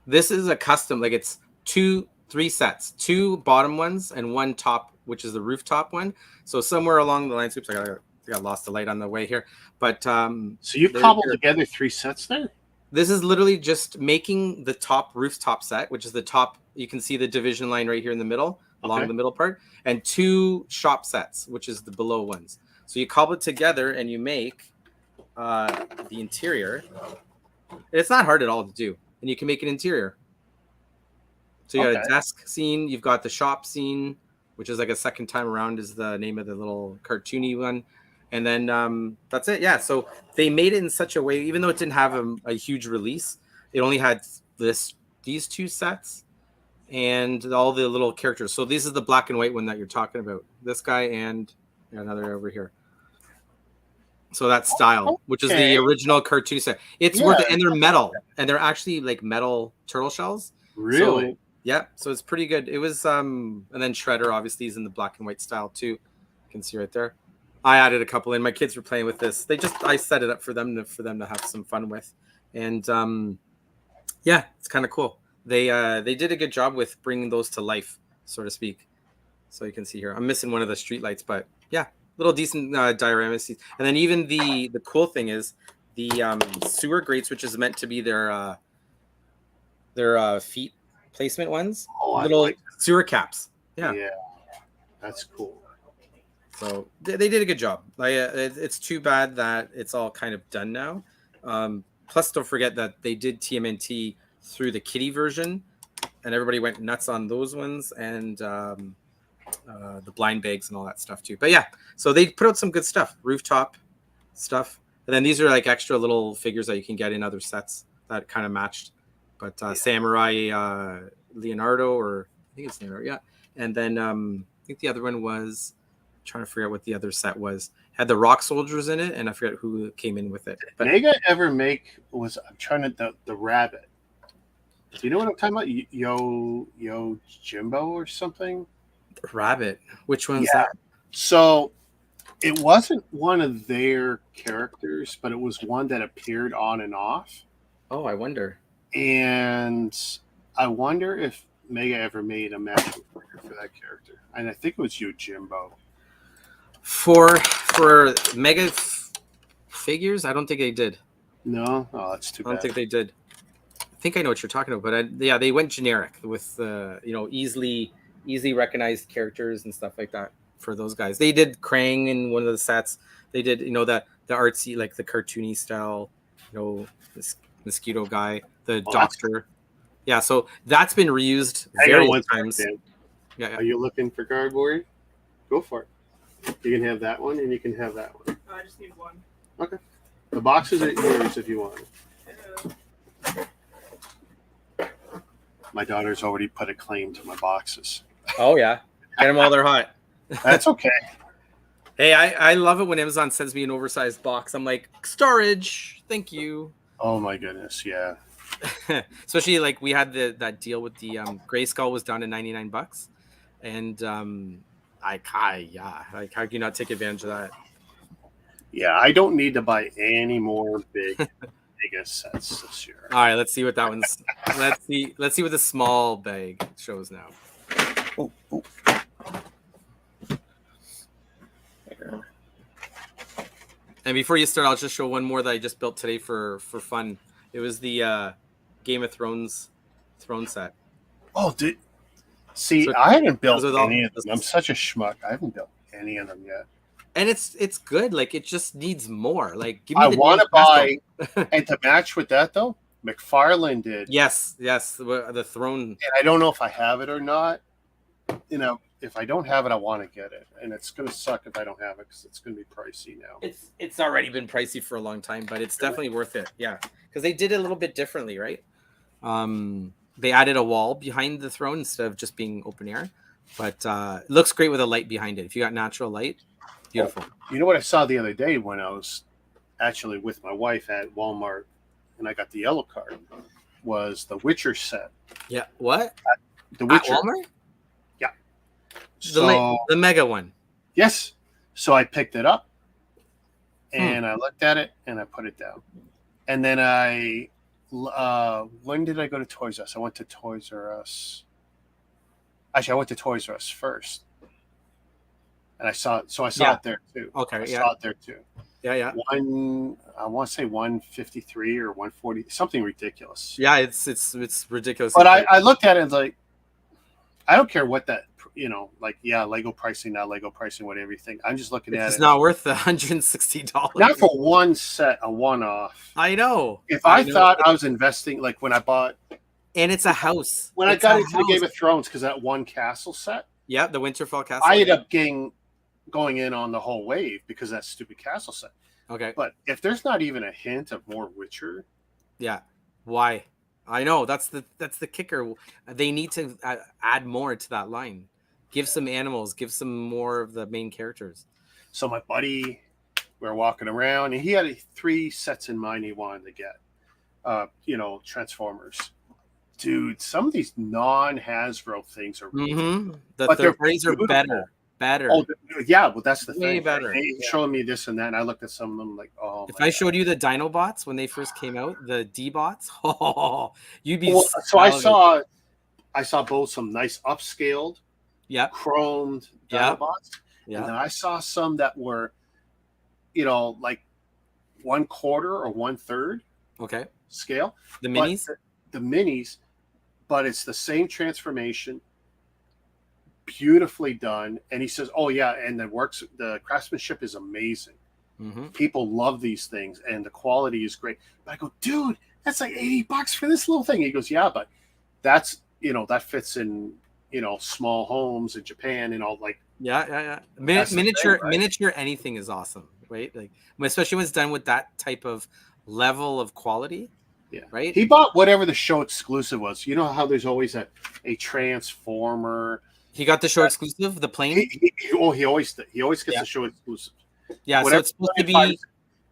This is a custom. Like it's 3 sets. 2 bottom ones and 1 top, which is the rooftop one. So somewhere along the lines, oops, I got lost the light on the way here. But so you cobbled together 3 sets there? This is literally just making the top rooftop set, which is the top. You can see the division line right here in the middle. Along the middle part, and 2 shop sets, which is the below ones. So you cobble it together and you make the interior. It's not hard at all to do, and you can make an interior. So you got a desk scene, you've got the shop scene, which is like a second time around is the name of the little cartoony one, and then that's it. Yeah, so they made it in such a way, even though it didn't have a huge release, it only had these 2 sets. And all the little characters. So this is the black and white one that you're talking about. This guy and another over here. So that style, which is the original cartoon set, it's worth it, and they're metal, and they're actually like metal turtle shells. Really? So, yeah, so it's pretty good. It was and then Shredder obviously is in the black and white style too. You can see right there. I added a couple in. My kids were playing with this. I set it up for them to have some fun with, and yeah, it's kind of cool. They did a good job with bringing those to life, so to speak. So you can see here, I'm missing one of the street lights, but yeah, little decent dioramas. And then even the cool thing is the sewer grates, which is meant to be their feet placement ones. Little sewer caps. Yeah, that's cool. So they did a good job. It's too bad that it's all kind of done now. Plus, don't forget that they did TMNT through the kitty version, and everybody went nuts on those ones, and the blind bags and all that stuff too. But yeah, so they put out some good stuff, rooftop stuff. And then these are like extra little figures that you can get in other sets that kind of matched. But Samurai Leonardo, or I think it's Leonardo, yeah. And then I think the other one was, I'm trying to figure out what the other set was. Had the Rock Soldiers in it, and I forget who came in with it. But Mega ever make was, I'm trying to, the rabbit. Do you know what I'm talking about? Yo Jimbo or something? The rabbit. Which one's that? So it wasn't one of their characters, but it was one that appeared on and off. Oh, I wonder. And I wonder if Mega ever made a matching figure for that character. And I think it was Yojimbo. For Mega figures, I don't think they did. No? Oh, that's too bad. I don't think they did. I think I know what you're talking about, but yeah, they went generic with easily recognized characters and stuff like that for those guys. They did Krang in one of the sets. They did the artsy, like the cartoony style, this mosquito guy, the doctor. Yeah, so that's been reused various times. Yeah. Are you looking for cardboard? Go for it. You can have that one, and you can have that one. I just need one. Okay. The boxes are yours if you want. My daughter's already put a claim to my boxes. Oh, yeah. Get them while they're hot. That's okay. Hey, I love it when Amazon sends me an oversized box. I'm like, storage. Thank you. Oh, my goodness. Yeah. Especially like we had that deal with the Gray Skull was down to $99. And how can you not take advantage of that? Yeah, I don't need to buy any more big sets this year. All right, let's see what that one's. let's see what the small bag shows now. Oh. And before you start, I'll just show one more that I just built today for fun. It was the Game of Thrones throne set. Oh, I haven't built any of them. I'm such a schmuck. I haven't built any of them yet. And it's good. Like, it just needs more. Like, give me. I want to buy, and to match with that though, McFarlane did. Yes, the throne. And I don't know if I have it or not. If I don't have it, I want to get it, and it's going to suck if I don't have it because it's going to be pricey now. It's already been pricey for a long time, but it's definitely worth it. Yeah, because they did it a little bit differently, right? They added a wall behind the throne instead of just being open air, but it looks great with a light behind it. If you got natural light, beautiful. You know what I saw the other day when I was actually with my wife at Walmart, and I got the yellow card, was the Witcher set. Yeah, what? The Witcher. At Walmart? Yeah. The mega one. Yes. So I picked it up, and I looked at it, and I put it down. And then when did I go to Toys R Us? I went to Toys R Us. Actually, I went to Toys R Us first. And I saw it there too. Okay, I saw it there too. Yeah. I want to say 153 or 140, something ridiculous. Yeah, it's ridiculous. But I looked at it and like, I don't care what that, Lego pricing, not Lego pricing, whatever you think. I'm just looking at it. It's not worth the $160. Not for one set, a one-off. I know. If I thought I was investing, like when I bought. And it's a house. When I got into the Game of Thrones, because that one castle set. Yeah, the Winterfell castle. I ended up going in on the whole wave because of that stupid castle set. Okay. But if there's not even a hint of more Witcher. Yeah. Why? I know. That's the kicker. They need to add more to that line. Give some animals. Give some more of the main characters. So my buddy we were walking around, and he had 3 sets in mind he wanted to get. Transformers. Dude, some of these non-Hasbro things are, but third parties are better. Oh, yeah, well, that's the way thing. Better. They showing me this and that, and I looked at some of them like, oh. If I showed you the Dinobots when they first came out, the D-bots, you'd be. Well, so I saw both some nice upscaled, chromed Dinobots, and then I saw some that were, like 1/4 or 1/3. Okay. Scale. The minis. The minis, but it's the same transformation. Beautifully done. And he says, oh yeah, and the craftsmanship is amazing. People love these things and the quality is great. But I go, dude, that's like $80 for this little thing. He goes, yeah, but that's, that fits in, small homes in Japan and all, like. Miniature anything is awesome, right? Like, especially when it's done with that type of level of quality. Yeah. Right. He bought whatever the show exclusive was. You know how there's always a Transformer. He got the show exclusive, the plane. He always gets the show exclusive. Yeah, whatever, so it's supposed to be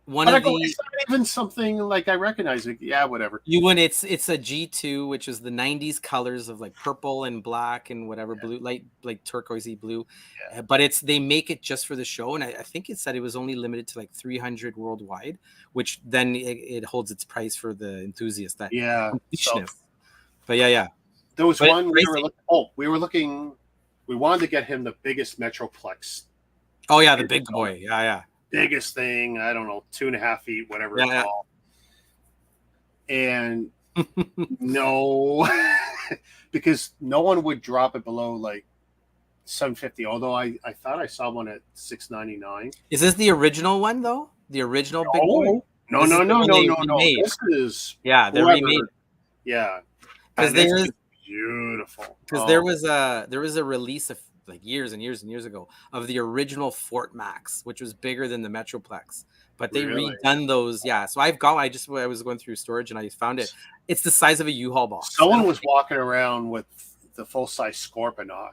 one of the. It's not even something like I recognize it. Yeah, whatever. It's a G2, which is the '90s colors of like purple and black and whatever blue, light like turquoisey blue. Yeah. But they make it just for the show, and I think it said it was only limited to like 300 worldwide, which then it holds its price for the enthusiast. But yeah. There was one we were looking. We wanted to get him the biggest Metroplex. Oh yeah, the big boy. Yeah. Biggest thing. I don't know, 2.5 feet, whatever it's called. And no, because no one would drop it below like $750. Although I thought I saw one at $699. Is this the original one though? The original big boy? No. This is they're remade. Yeah, because there's beautiful. Because there was a release of like years and years and years ago of the original Fort Max, which was bigger than the Metroplex. But they redone those. Yeah. So I was going through storage and I found it. It's the size of a U-Haul box. Someone was walking around with the full-size Scorponok.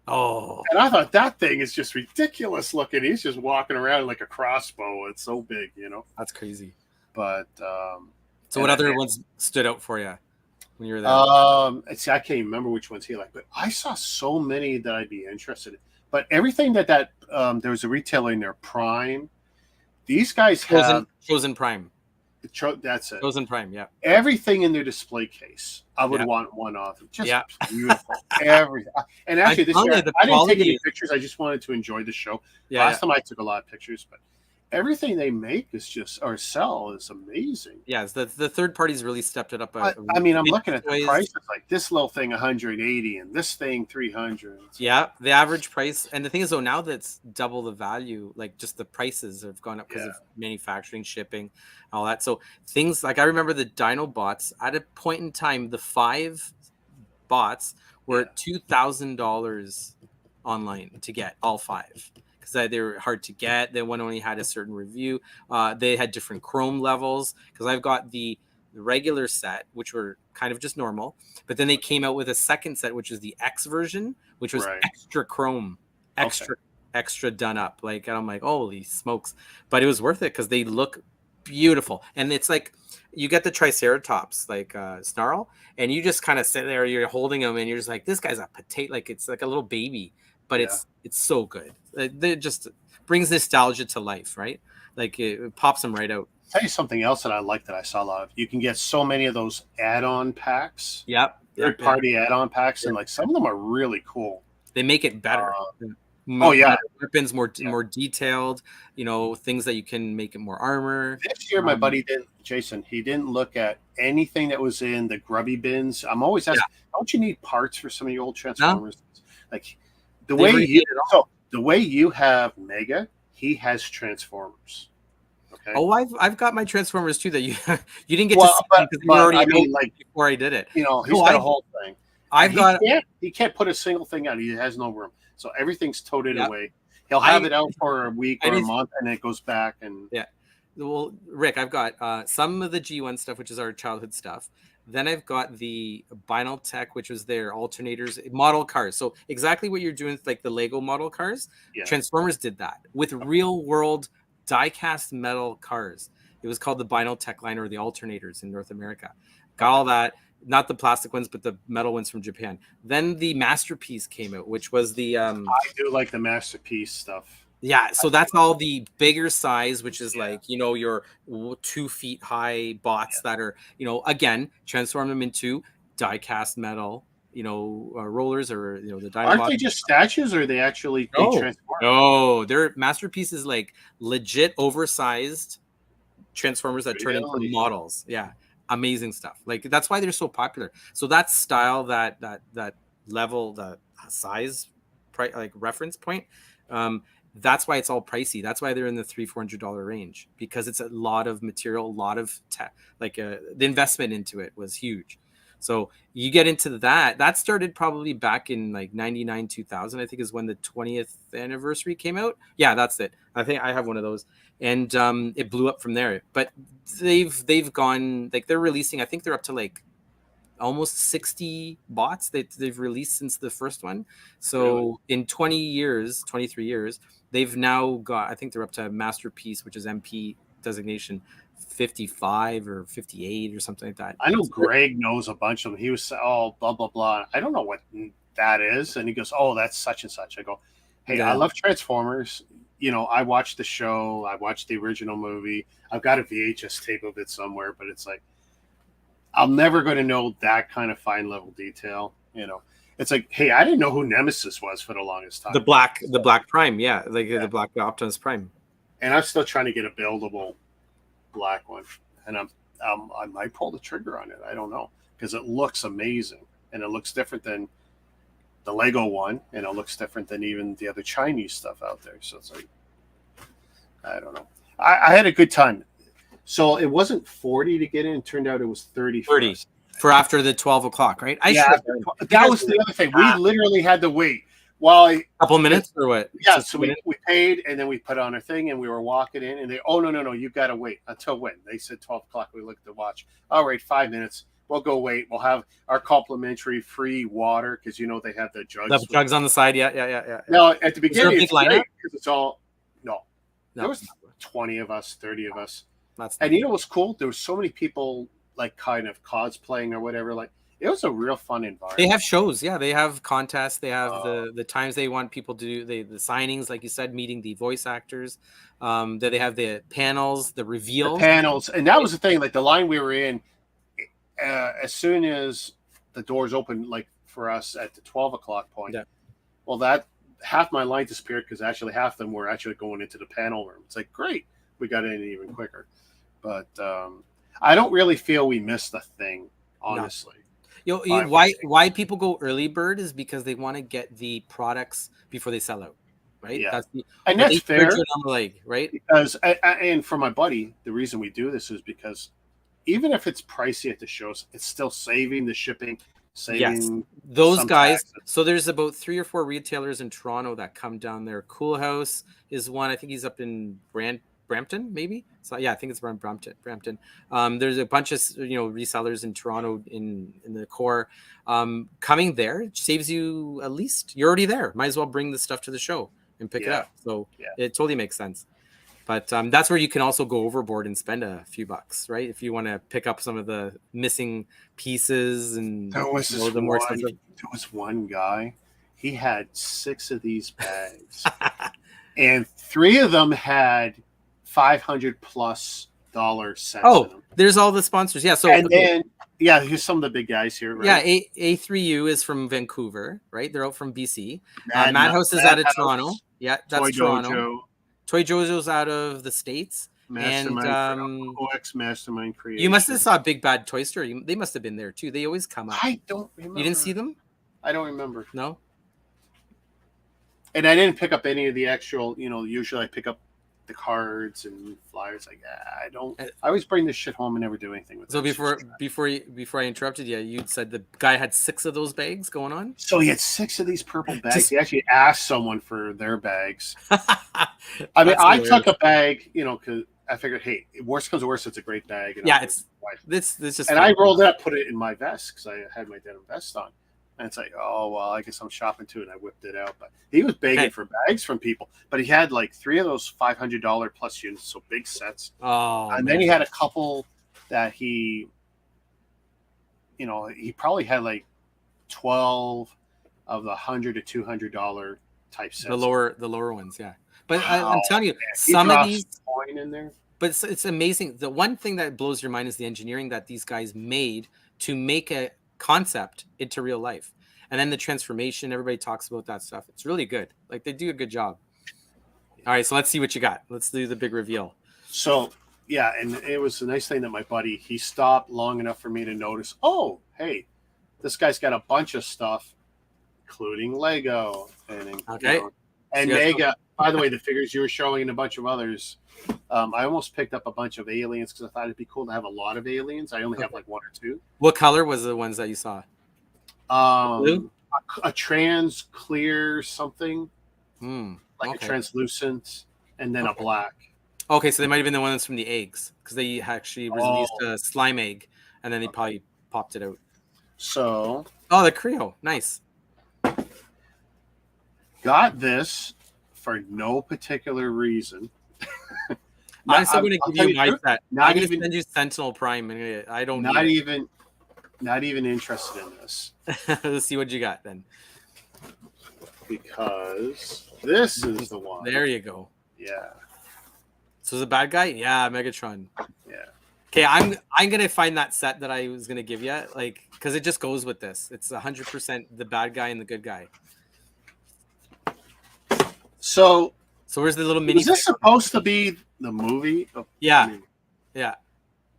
Oh. And I thought that thing is just ridiculous looking. He's just walking around like a crossbow. It's so big, That's crazy. But so what other ones stood out for you when you were there? See, I can't even remember which ones he liked, but I saw so many that I'd be interested in. But everything that there was a retailer in there, Prime. These guys have Chosen Prime. That's it. Chosen Prime, yeah. Everything in their display case, I would want one of them. Just beautiful. Everything. And actually, this year, I didn't take any pictures. I just wanted to enjoy the show. Last time I took a lot of pictures, but everything they make sell is amazing. Yeah, the third parties really stepped it up. I mean, I'm looking at the prices, like this little thing 180 and this thing 300. Yeah, the average price, and the thing is, though, now that's double the value. Like, just the prices have gone up because of manufacturing, shipping, all that. So things like, I remember the Dinobots at a point in time, the 5 bots were $2,000 online to get all 5. Because they were hard to get. Then one only had a certain review. They had different chrome levels. Because I've got the regular set, which were kind of just normal. But then they came out with a second set, which was the X version, which was extra chrome, extra done up. Like, and I'm like, holy smokes! But it was worth it because they look beautiful. And it's like, you get the Triceratops, like Snarl, and you just kind of sit there, you're holding him, and you're just like, this guy's a potato. Like, it's like a little baby. But it's so good. It just brings nostalgia to life, right? Like, it pops them right out. I'll tell you something else that I like that I saw a lot of. You can get so many of those add-on packs. Yep. Third-party add-on packs, and like some of them are really cool. They make it better. Weapons more detailed. Things that you can make it more armor. This year, my buddy Jason, he didn't look at anything that was in the grubby bins. I'm always asking, don't you need parts for some of your old Transformers? No. Like. The way you have Mega, he has Transformers. Okay. Oh, I've got my Transformers too. That you didn't get to see because you were already before I did it. He's got a whole thing. He can't put a single thing out. He has no room, so everything's toted away. He'll have it out for a week or a month, and it goes back. And well, Rick, I've got some of the G1 stuff, which is our childhood stuff. Then I've got the Vinyl Tech, which was their alternators, model cars. So exactly what you're doing with like the Lego model cars. Yeah. Transformers did that with real world die-cast metal cars. It was called the Binotech line or the alternators in North America. Got all that. Not the plastic ones, but the metal ones from Japan. Then the Masterpiece came out, which was the... I do like the Masterpiece stuff. Yeah, so that's all the bigger size, which is like, you know, your 2 feet high bots that are, you know, again, transform them into die-cast metal, you know, rollers or, you know, the Dinobots. Aren't they just statues, or are they actually transform? No, they're Masterpieces, like legit oversized Transformers that turn into models. Yeah, amazing stuff. Like that's why they're so popular. So that style, that level, that size, like reference point, that's why it's all pricey. That's why they're in the $300-$400 range, because it's a lot of material, a lot of the investment into it was huge. So you get into that started probably back in like 99, 2000, I think is when the 20th anniversary came out. Yeah, that's it. I think I have one of those, and it blew up from there. But they've gone, like they're releasing, I think they're up to like almost 60 bots that they've released since the first one. So in 23 years, they've now got, I think they're up to Masterpiece, which is MP designation 55 or 58 or something like that. I know Greg knows a bunch of them. He was blah blah blah. I don't know what that is, and he goes, "Oh, that's such and such." I go, "Hey, I love Transformers. You know, I watched the show. I watched the original movie. I've got a VHS tape of it somewhere, but it's like I'm never going to know that kind of fine level detail. You know, it's like, hey, I didn't know who Nemesis was for the longest time. The Black Prime, the Black Optimus Prime. And I'm still trying to get a buildable black one, and I might pull the trigger on it. I don't know, because it looks amazing, and it looks different than the Lego one, and it looks different than even the other Chinese stuff out there. So it's like, I don't know. I had a good time. So it wasn't 40 to get in. It turned out it was 30 for after the 12 o'clock, right? That was the other thing. We literally had to wait. A couple minutes or what? Yeah, so we paid, and then we put on our thing, and we were walking in, and they, no, you've got to wait. Until when? They said 12 o'clock. We looked at the watch. All right, 5 minutes. We'll go wait. We'll have our complimentary free water, because, you know, they have the jugs. The jugs on the side, yeah. Now, at the beginning, it's great, because it's all, no. There was 20 of us, 30 of us. And you know what's cool? There was so many people, like, kind of cosplaying or whatever, like, it was a real fun environment. They have shows, they have contests, they have the times they want people to do the signings, like you said, meeting the voice actors. They have the panels, the reveals. And that was the thing, like the line we were in, as soon as the doors opened, like for us at the 12 o'clock point, well, that half my line disappeared, because actually half of them were actually going into the panel room. It's like, great, we got in even quicker. But I don't really feel we missed a thing, honestly. Why people go early bird is because they want to get the products before they sell out, right? Yeah, that's fair. Right? Because and for my buddy, the reason we do this is because even if it's pricey at the shows, it's still saving the shipping, saving those guys. Taxes. So there's about 3 or 4 retailers in Toronto that come down there. Cool House is one. I think he's up in Brampton, maybe. So I think it's around Brampton. There's a bunch of resellers in Toronto in the core. Coming there saves you, at least you're already there. Might as well bring the stuff to the show and pick it up. So it totally makes sense. But that's where you can also go overboard and spend a few bucks, right? If you want to pick up some of the missing pieces and there was one guy. He had 6 of these bags, and 3 of them had $500+ cents. Oh, there's all the sponsors. Yeah. So then here's some of the big guys here. Right? Yeah, A3U is from Vancouver, right? They're out from BC. Madhouse is out of Toronto. Yeah, that's Toronto. Dojo. Toy Jojo's out of the States. Mastermind, OX Mastermind Creation. You must have saw Big Bad Toy Store. They must have been there too. They always come up. I don't remember. You didn't see them? I don't remember. No. And I didn't pick up any of the actual. Usually I pick up the cards and flyers. Like, I don't. I always bring this shit home and never do anything with it. So before I interrupted you, you said the guy had 6 of those bags going on. So he had 6 of these purple bags. He actually asked someone for their bags. I mean, I took a bag, because I figured, hey, worst comes to worst, it's a great bag. And it's just. And I rolled it up, put it in my vest, because I had my denim vest on. And it's like, oh, well, I guess I'm shopping too. And I whipped it out. But he was begging for bags from people. But he had like 3 of those $500 plus units, so big sets. Oh, and then he had a couple that he probably had like 12 of the $100 to $200 type sets. The lower ones, yeah. But I'm telling you, some of these coin in there. But it's amazing. The one thing that blows your mind is the engineering that these guys made to make a concept into real life. And then the transformation, everybody talks about that stuff. It's really good. Like, they do a good job. All right, so let's see what you got. Let's do the big reveal. So, yeah, and it was a nice thing that my buddy, he stopped long enough for me to notice, oh, hey, this guy's got a bunch of stuff, including Lego. And, okay. And Mega. By the way, the figures you were showing and a bunch of others, I almost picked up a bunch of aliens because I thought it'd be cool to have a lot of aliens. I only have like 1 or 2. What color was the ones that you saw? Blue? A trans clear something, like a translucent, and then a black. Okay, so they might have been the ones from the eggs because they actually released a slime egg, and then they probably popped it out. So, the Creo, nice. Got this for no particular reason. I'm still going to give you my set. I'm going to send you Sentinel Prime. And I don't. Not even interested in this. Let's see what you got then. Because this is the one. There you go. Yeah. So the bad guy, yeah, Megatron. Yeah. Okay, I'm gonna find that set that I was gonna give you, like, because it just goes with this. It's 100% the bad guy and the good guy. So where's the little mini? Is this supposed to be the movie? Yeah.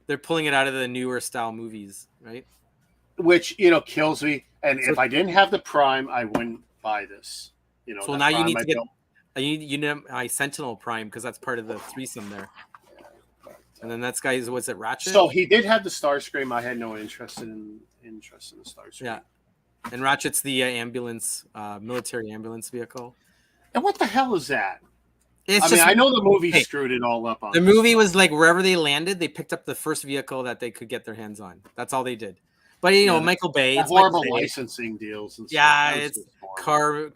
They're pulling it out of the newer style movies, right? Which kills me. And if I didn't have the Prime, I wouldn't buy this. So now you need to get. You need my Sentinel Prime because that's part of the threesome there. And then that's guy's what's it, Ratchet? So he did have the Starscream. I had no interest in the Starscream. Yeah, and Ratchet's the ambulance, military ambulance vehicle. And what the hell is that? I know the movie screwed it all up. The movie was like wherever they landed, they picked up the first vehicle that they could get their hands on. That's all they did. But Michael Bay, it's horrible licensing deals. And stuff. It's car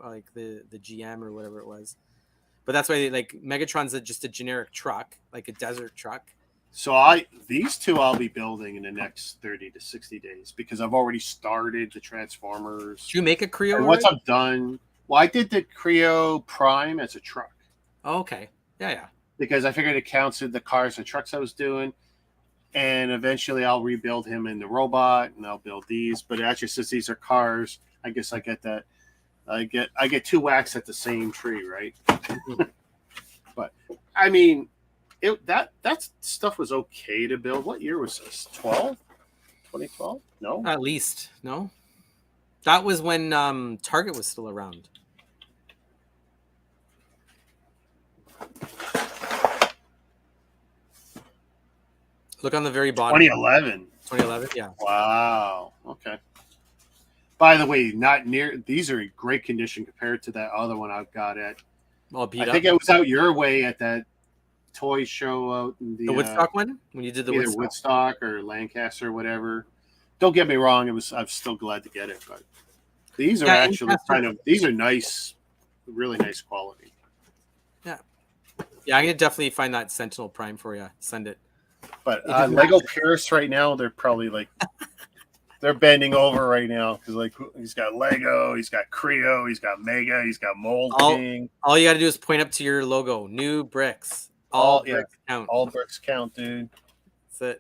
like the GM or whatever it was. But that's why Megatron's just a generic truck, like a desert truck. So these two I'll be building in the next 30 to 60 days because I've already started the Transformers. Did you make a Creo? And once I'm done, well, I did the Creo Prime as a truck. Oh, okay. Yeah. Because I figured it counts in the cars and trucks I was doing. And eventually I'll rebuild him in the robot and I'll build these. But actually, since these are cars, I guess I get that. I get 2 whacks at the same tree, right? But I mean, that stuff was okay to build. What year was this? 2012? No, at least no. That was when Target was still around. Look on the very bottom. 2011. 2011, yeah. Wow. Okay. By the way, these are in great condition compared to that other one I've got at. I think it was out your way at that toy show out in the Woodstock one when you did the either Woodstock or Lancaster or whatever. Don't get me wrong, I'm still glad to get it, but these are actually these are nice, really nice quality. Yeah. Yeah, I'm gonna definitely find that Sentinel Prime for you. Send it. But Lego Purists right now, they're probably like they're bending over right now because he's got Lego, he's got Creo, he's got Mega, he's got Mold King. All you got to do is point up to your logo. New bricks. All bricks count. All bricks count, dude. That's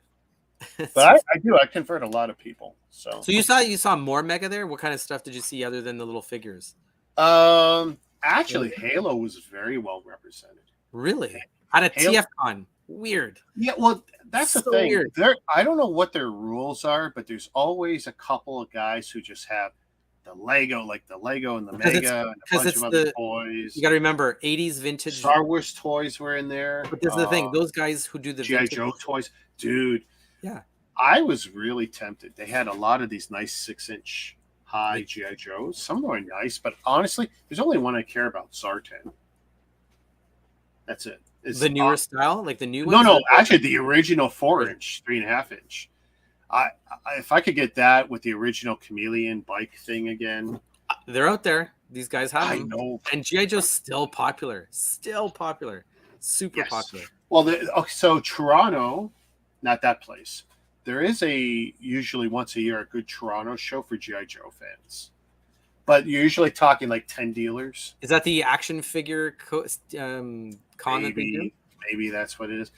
it. But I convert a lot of people. So you saw more Mega there. What kind of stuff did you see other than the little figures? Actually, Halo was very well represented. Really? At a TFCon. Weird. Yeah, well, that's the thing. Weird. I don't know what their rules are, but there's always a couple of guys who just have the Lego and the Mega and a bunch of other toys. You got to remember, 80s vintage. Star Wars toys were in there. But this is the thing. Those guys who do the G.I. Joe toys. Dude. Yeah. I was really tempted. They had a lot of these nice 6-inch high G.I. Joes. Some of them are nice, but honestly, there's only one I care about, Zartan. That's it. The newer style, like the new ones? No, actually the original 4-inch, 3.5-inch. If I could get that with the original chameleon bike thing again. They're out there. These guys have them. I know. And G.I. Joe's still popular. Super popular. Well, so Toronto, not that place. There is usually once a year a good Toronto show for G.I. Joe fans. But you're usually talking like 10 dealers. Is that the action figure con that they do? Maybe that's what it is.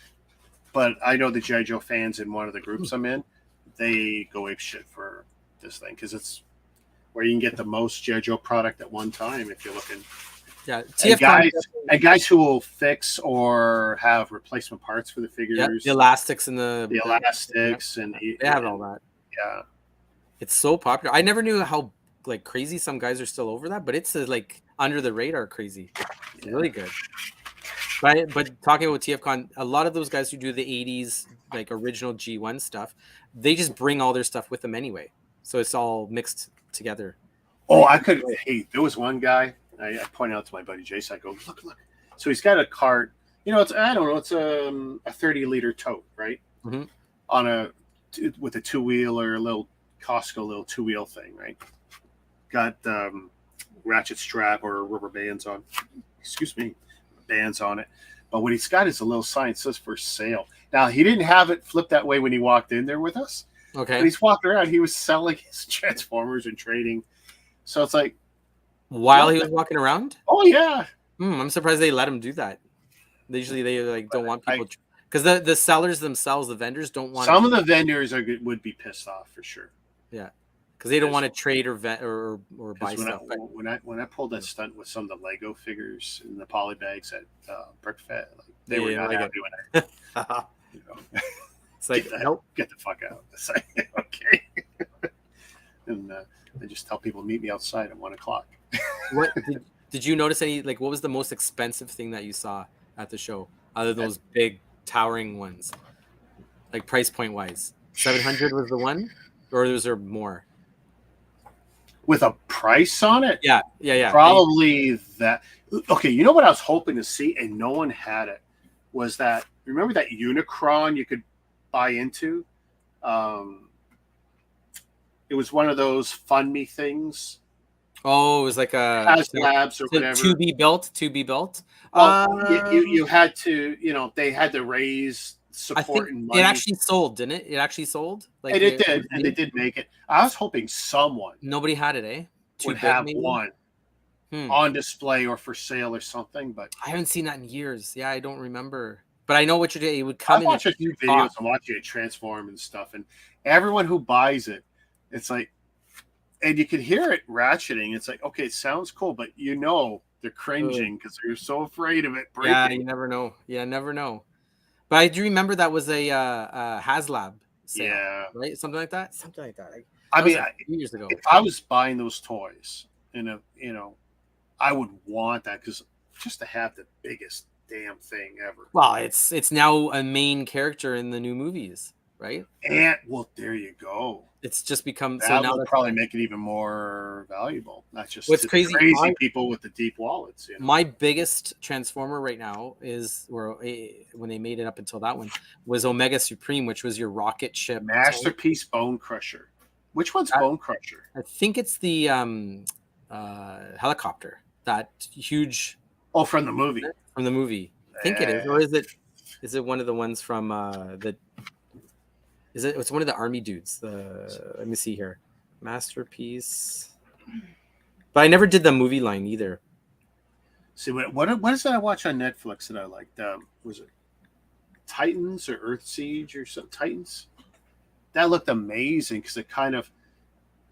But I know the G.I. Joe fans in one of the groups I'm in, they go ape shit for this thing because it's where you can get the most G.I. Joe product at one time if you're looking. Yeah, and guys who will fix or have replacement parts for the figures. Yeah, the elastics and the elastics and they have all that. Yeah, it's so popular. I never knew how like crazy some guys are still over that, but it's like under the radar crazy. It's really good. But talking about TFCon, a lot of those guys who do the 80s like original G1 stuff, they just bring all their stuff with them anyway. So it's all mixed together. Oh, there was one guy, I pointed out to my buddy Jason, I go, look. So he's got a cart, it's a 30-liter tote, right? Mm-hmm. With a two-wheeler, a little Costco little two-wheel thing, right? Got ratchet strap or rubber bands on. Bands on it. But what he's got is a little sign that says for sale. Now, he didn't have it flipped that way when he walked in there with us. Okay. But he's walking around. He was selling his Transformers and trading. So it's like... While he was walking around? Oh, yeah. I'm surprised they let him do that. Usually they like don't want people... Because the sellers themselves, the vendors, don't want... Some of the vendors would be pissed off, for sure. Yeah. Because they don't want to trade or buy stuff. When I pulled that stunt with some of the Lego figures in the poly bags at BrickFest, they were not happy when I... It's like, get the fuck out. It's like, okay. And they just tell people, meet me outside at 1 o'clock. What did you notice any, like, what was the most expensive thing that you saw at the show? Other than those big towering ones? Like price point wise. 700 was the one? Or was there more? With a price on it? Yeah. Probably that. Okay, you know what I was hoping to see and no one had it? Was that, remember that Unicron you could buy into? It was one of those Fund Me things. Oh, it was like a Labs or whatever. To be built. Well, you had to, they had to raise support and money. It actually sold, didn't it? It actually sold. Like it did, and they did make it. I was hoping someone nobody had it, would have one on display or for sale or something. But I haven't seen that in years. Yeah, I don't remember. But I know what you're doing. It would come. I watch a few videos. I'm watching it transform and stuff, and everyone who buys it, it's like, and you can hear it ratcheting. It's like, okay, it sounds cool, but they're cringing because they're so afraid of it breaking. Yeah, you never know. But I do remember that was a HasLab sale, right? Something like that. I mean, a few years ago. If I was buying those toys, I would want that because just to have the biggest damn thing ever. Well, it's now a main character in the new movies, right? And there you go. It's just become that will probably make it even more valuable. Not just what's crazy people with the deep wallets. My biggest Transformer right now is when they made it up until that one was Omega Supreme, which was your rocket ship masterpiece Bone Crusher. Which one's Bone Crusher? I think it's the helicopter, that huge. Oh, from the movie. From the movie, I think it is, or is it? Is it one of the ones from the? Is it? It's one of the army dudes. Let me see here, masterpiece. But I never did the movie line either. See what is that I watch on Netflix that I liked? Was it Titans or Earth Siege or something? Titans. That looked amazing because it kind of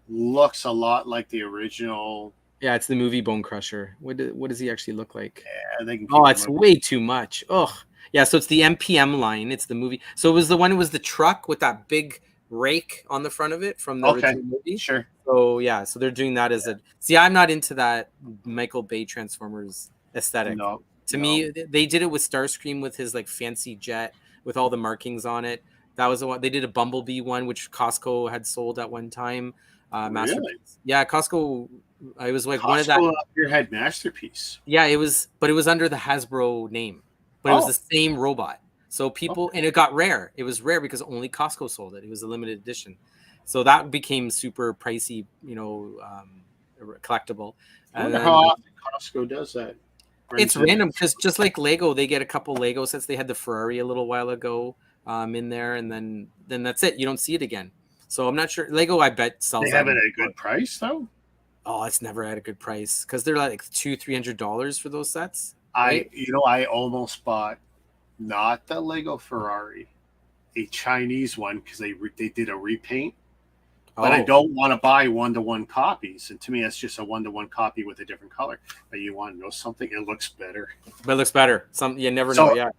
looks a lot like the original. Yeah, it's the movie Bone Crusher. What does he actually look like? Yeah, they can. It's way too much. Oh. Yeah, so it's the MPM line. It's the movie. So it was the one. It was the truck with that big rake on the front of it from the original movie. Sure. So yeah, so they're doing that as a. See, I'm not into that Michael Bay Transformers aesthetic. No. To me, they did it with Starscream with his like fancy jet with all the markings on it. That was the one. They did a Bumblebee one, which Costco had sold at one time. Really? Yeah, Costco. I was like Costco one of that. Your head masterpiece. Yeah, it was, but it was under the Hasbro name. But it was the same robot. So people, and it got rare. It was rare because only Costco sold it. It was a limited edition. So that became super pricey, collectible. I wonder how often Costco does that. It's random because just like Lego, they get a couple Lego sets. They had the Ferrari a little while ago in there, and then that's it. You don't see it again. So I'm not sure. Lego, I bet sells. They have it at a good price though. Oh, it's never at a good price because they're like $200-$300 for those sets. Right? I almost bought not the Lego Ferrari, a Chinese one because they did a repaint. But I don't want to buy 1-to-1 copies, and to me, that's just a 1-to-1 copy with a different color. But you want to know something? It looks better. But it looks better. You never know. Yeah,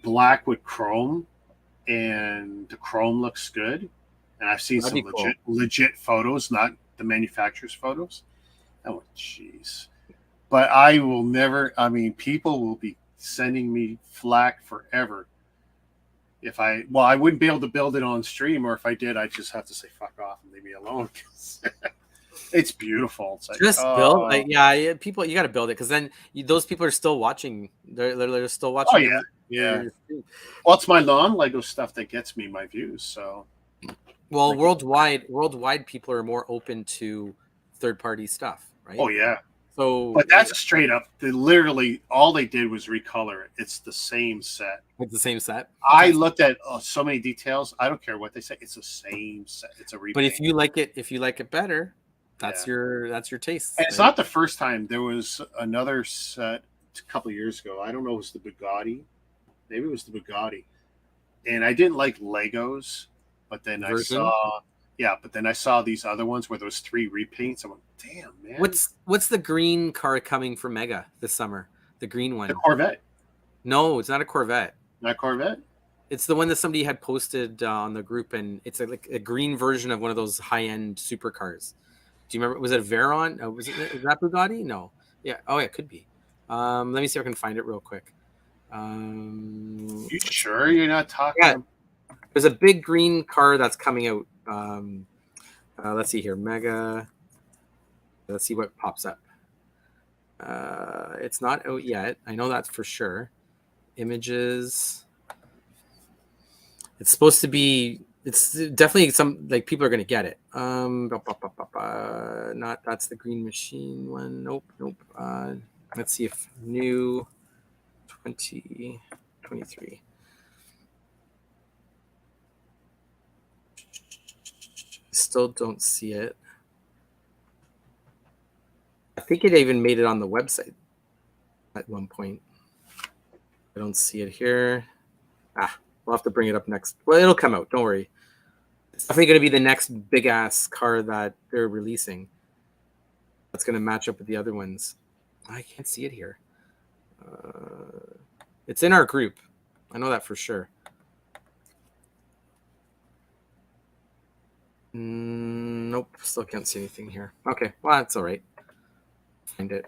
black with chrome, and the chrome looks good. And I've seen some legit photos, not the manufacturer's photos. Oh, jeez. But I will never. I mean, people will be sending me flack forever. I wouldn't be able to build it on stream, or if I did, I'd just have to say fuck off and leave me alone. It's beautiful. It's like, just build, people, you got to build it because then those people are still watching. They're still watching. Oh yeah. Well, it's my non-Lego stuff that gets me my views. So, well, worldwide, people are more open to third-party stuff, right? Oh yeah. So, but that's straight up. Literally, all they did was recolor it. It's the same set. It's the same set. I looked at so many details. I don't care what they say. It's the same set. It's a repaint. But if you like it better, that's your taste. And it's not the first time. There was another set a couple of years ago. I don't know. It was the Bugatti. Maybe it was the Bugatti. And I didn't like Legos, but then I saw these other ones where there was 3 repaints. I went, damn, man. What's the green car coming for Mega this summer? The green one. The Corvette. No, it's not a Corvette. Not Corvette? It's the one that somebody had posted on the group, and it's like a green version of one of those high-end supercars. Do you remember? Was it a Veyron? Is that Bugatti? No. Yeah. Oh, yeah, it could be. Let me see if I can find it real quick. You sure you're not talking? Yeah. There's a big green car that's coming out. Let's see here. Mega. Let's see what pops up. It's not out yet. I know that's for sure. Images. It's supposed to be. It's definitely some people are going to get it. Not that's the green machine one. Nope. Let's see if new 2023. Still don't see it. I think it even made it on the website at one point. I don't see it here. We'll have to bring it up next. Well, it'll come out. Don't worry. It's definitely going to be the next big ass car that they're releasing. That's going to match up with the other ones. I can't see it here. It's in our group. I know that for sure. Nope. Still can't see anything here. Okay. Well, that's all right. Find it.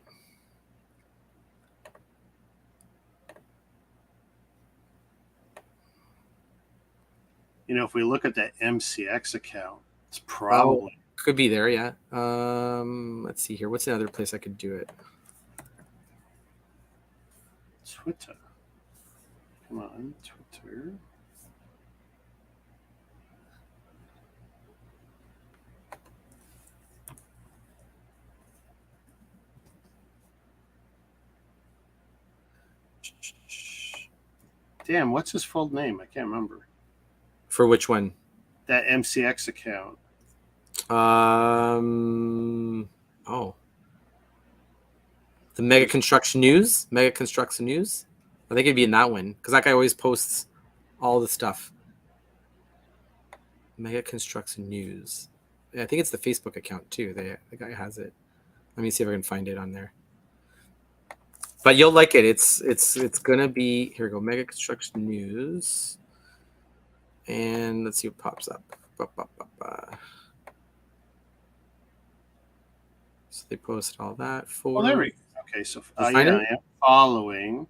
If we look at the MCX account, it's probably could be there. Yeah. Let's see here. What's the other place I could do it? Twitter. Come on, Twitter. Damn, what's his full name? I can't remember. For which one? That MCX account. The Mega Construction News? Mega Construction News? I think it'd be in that one because that guy always posts all the stuff. Mega Construction News. Yeah, I think it's the Facebook account too. The guy has it. Let me see if I can find it on there. But you'll like it. It's gonna be here. We go. Mega Construction News, and let's see what pops up. So they posted all that for. Oh, there we go. Okay, so I am following.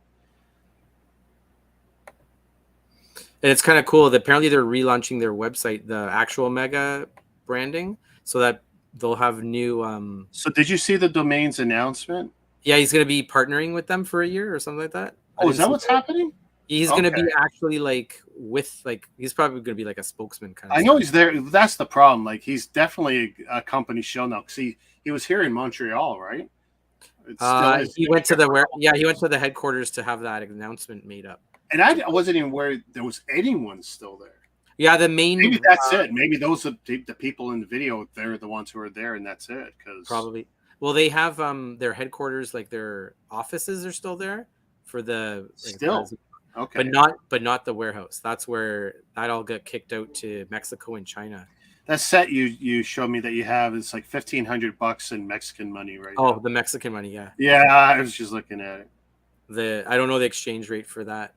And it's kind of cool that apparently they're relaunching their website, the actual Mega branding, so that they'll have new. So did you see the domain's announcement? Yeah, he's going to be partnering with them for a year or something like that. Oh, is that what's happening? He's Okay. gonna be actually like he's probably gonna be like a spokesman kind of. I know he's there. That's the problem. Like he's definitely a company show now. Because he was here in Montreal, right? It still is. He went to he went to the headquarters to have that announcement made up. And I wasn't even aware there was anyone still there. Yeah, the main. Maybe that's it. Maybe those are the people in the video. They're the ones who are there, and that's it. Because probably. Well, they have their headquarters, like their offices, are still there for the still. Okay, but not the warehouse. That's where that all got kicked out to Mexico and China. That set you showed me that you have is like $1,500 in Mexican money, right? Oh, the Mexican money, yeah. Yeah, I was just looking at it. I don't know the exchange rate for that,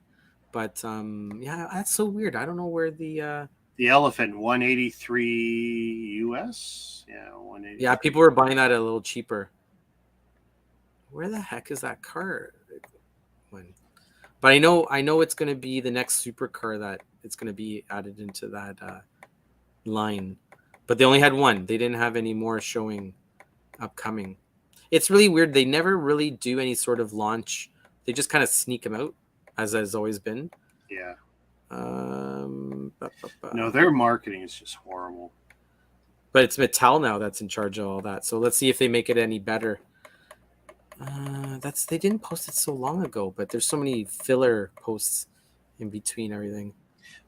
but yeah, that's so weird. I don't know where the elephant 183 US. Yeah, 180. Yeah, people were buying that a little cheaper. Where the heck is that car? But I know it's going to be the next supercar that it's going to be added into that line. But they only had one. They didn't have any more showing upcoming. It's really weird. They never really do any sort of launch. They just kind of sneak them out, as has always been. Yeah. No, their marketing is just horrible. But it's Mattel now that's in charge of all that. So let's see if they make it any better. They didn't post it so long ago, but there's so many filler posts in between everything.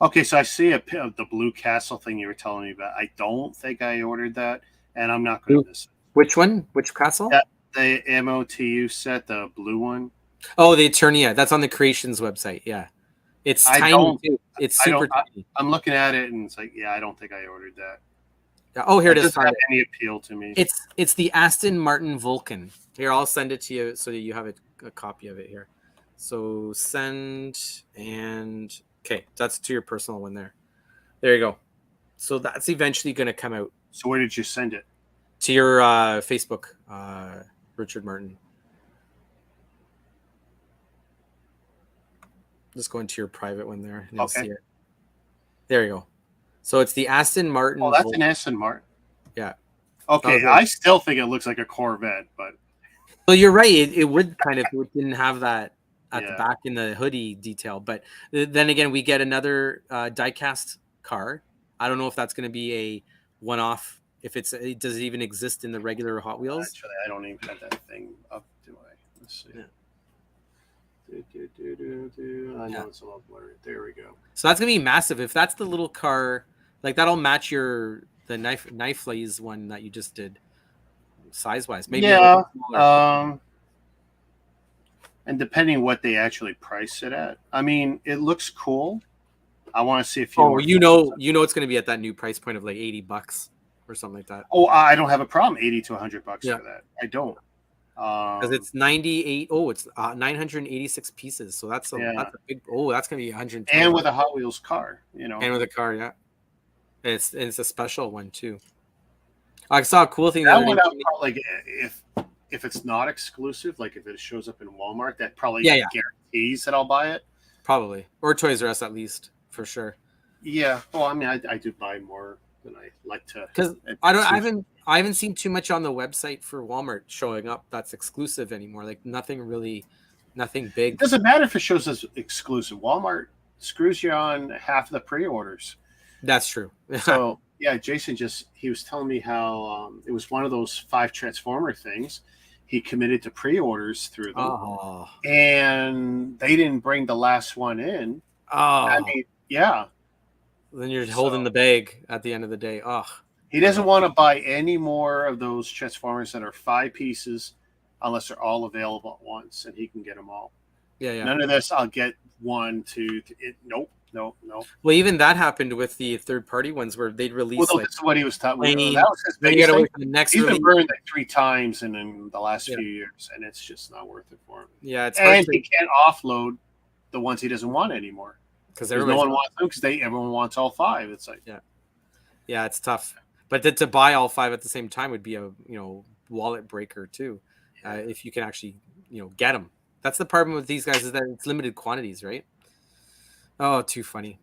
Okay, so I see the Blue Castle thing you were telling me about. I don't think I ordered that, and I'm not going to miss it. Which one? Which castle? The MOTU set, the blue one. Oh, the Eternia. That's on the Creations website. Yeah, it's tiny too. It's super tiny. I'm looking at it, and it's like, yeah, I don't think I ordered that. Oh, here it is. Doesn't have any appeal to me. It's the Aston Martin Vulcan. Here, I'll send it to you so that you have a copy of it here. So send and okay, that's to your personal one there. There you go. So that's eventually going to come out. So where did you send it? To your Facebook, Richard Martin. Just go into your private one there, and you'll see it. There you go. So it's the Aston Martin. Oh, that's an Aston Martin. Yeah. Okay, I still think it looks like a Corvette, but. Well, you're right. It would kind of if it didn't have that at the back in the hoodie detail. But then again, we get another diecast car. I don't know if that's going to be a one-off. If does it even exist in the regular Hot Wheels? Actually, I don't even have that thing up, do I? Let's see. Yeah. I know it's a little blurry. There we go. So that's gonna be massive. If that's the little car, like that'll match the knife lays one that you just did, size-wise. Maybe. Yeah. And depending what they actually price it at, I mean, it looks cool. I want to see if you. Oh, you know, it's going to be at that new price point of like $80 or something like that. Oh, I don't have a problem. $80 to $100 for that. I don't. Because it's 98. Oh, it's 986 pieces. So that's a big. Oh, that's going to be 100. And with a Hot Wheels car, And with a car, yeah. And it's a special one too. I saw a cool thing. That one, like if it's not exclusive, like if it shows up in Walmart, that probably guarantees that I'll buy it. Probably, or Toys R Us at least, for sure. Yeah. Well, I mean, I do buy more than I like to. Because I haven't seen too much on the website for Walmart showing up that's exclusive anymore. Like nothing big. It doesn't matter if it shows as exclusive. Walmart screws you on half of the pre-orders. That's true. So yeah, Jason he was telling me how it was one of those 5 Transformer things. He committed to pre-orders through them, and they didn't bring the last one in. Oh, I mean, yeah. Then you're holding the bag at the end of the day. Oh, he doesn't want to buy any more of those Transformers that are 5 pieces, unless they're all available at once, and he can get them all. Yeah. None of this. I'll get 1, 2. Nope. No. Well, even that happened with the third-party ones where they'd release. Well, that's what he was talking about. That was his biggest thing. The next He's been burned like 3 times in the last few years, and it's just not worth it for him. Yeah, he can't offload the ones he doesn't want anymore because no one wants them because everyone wants all 5. It's like yeah, it's tough. But to buy all 5 at the same time would be a wallet breaker too, if you can actually get them. That's the problem with these guys is that it's limited quantities, right? Oh, too funny.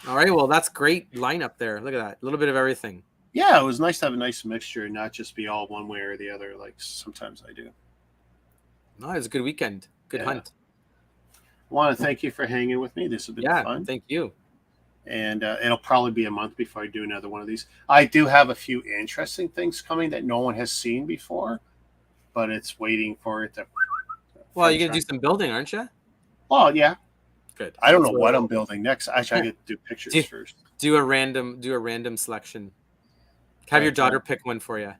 All right, well, that's great lineup there. Look at that. A little bit of everything. Yeah, it was nice to have a nice mixture and not just be all one way or the other like sometimes I do. No, it was a good weekend. Good hunt. want to thank you for hanging with me. This has been fun. Thank you. And it'll probably be a month before I do another one of these. I do have a few interesting things coming that no one has seen before, but it's waiting for it to. Well, you're gonna do some building, aren't you? Oh yeah. Good. I don't know what I'm building next. Actually, I get to do pictures first. Do a random selection. Have your daughter pick one for you.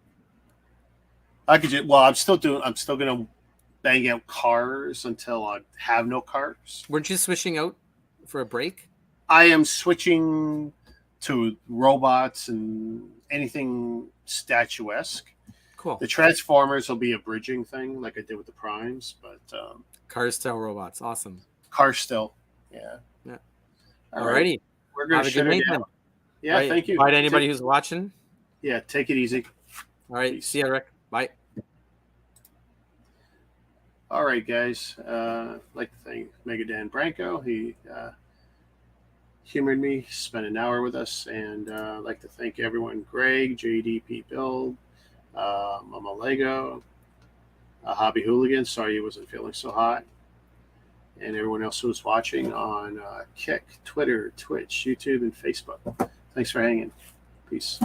I could. Well, I'm still gonna bang out cars until I have no cars. Weren't you switching out for a break? I am switching to robots and anything statuesque. Cool. The Transformers will be a bridging thing, like I did with the Primes, but car style robots, awesome. Car still, yeah. Alrighty, we're gonna shut it down. Yeah, right. Thank you. Bye to anybody who's watching. Yeah, take it easy. All right, peace. See you, Rick. Bye. All right, guys. I'd like to thank Mega Dan Branco. He humored me, spent an hour with us, and I'd like to thank everyone: Greg, JDP Build, Mama Lego, Hobby Hooligan. Sorry you wasn't feeling so hot, and everyone else who was watching on Kick, Twitter, Twitch, YouTube, and Facebook. Thanks for hanging. Peace.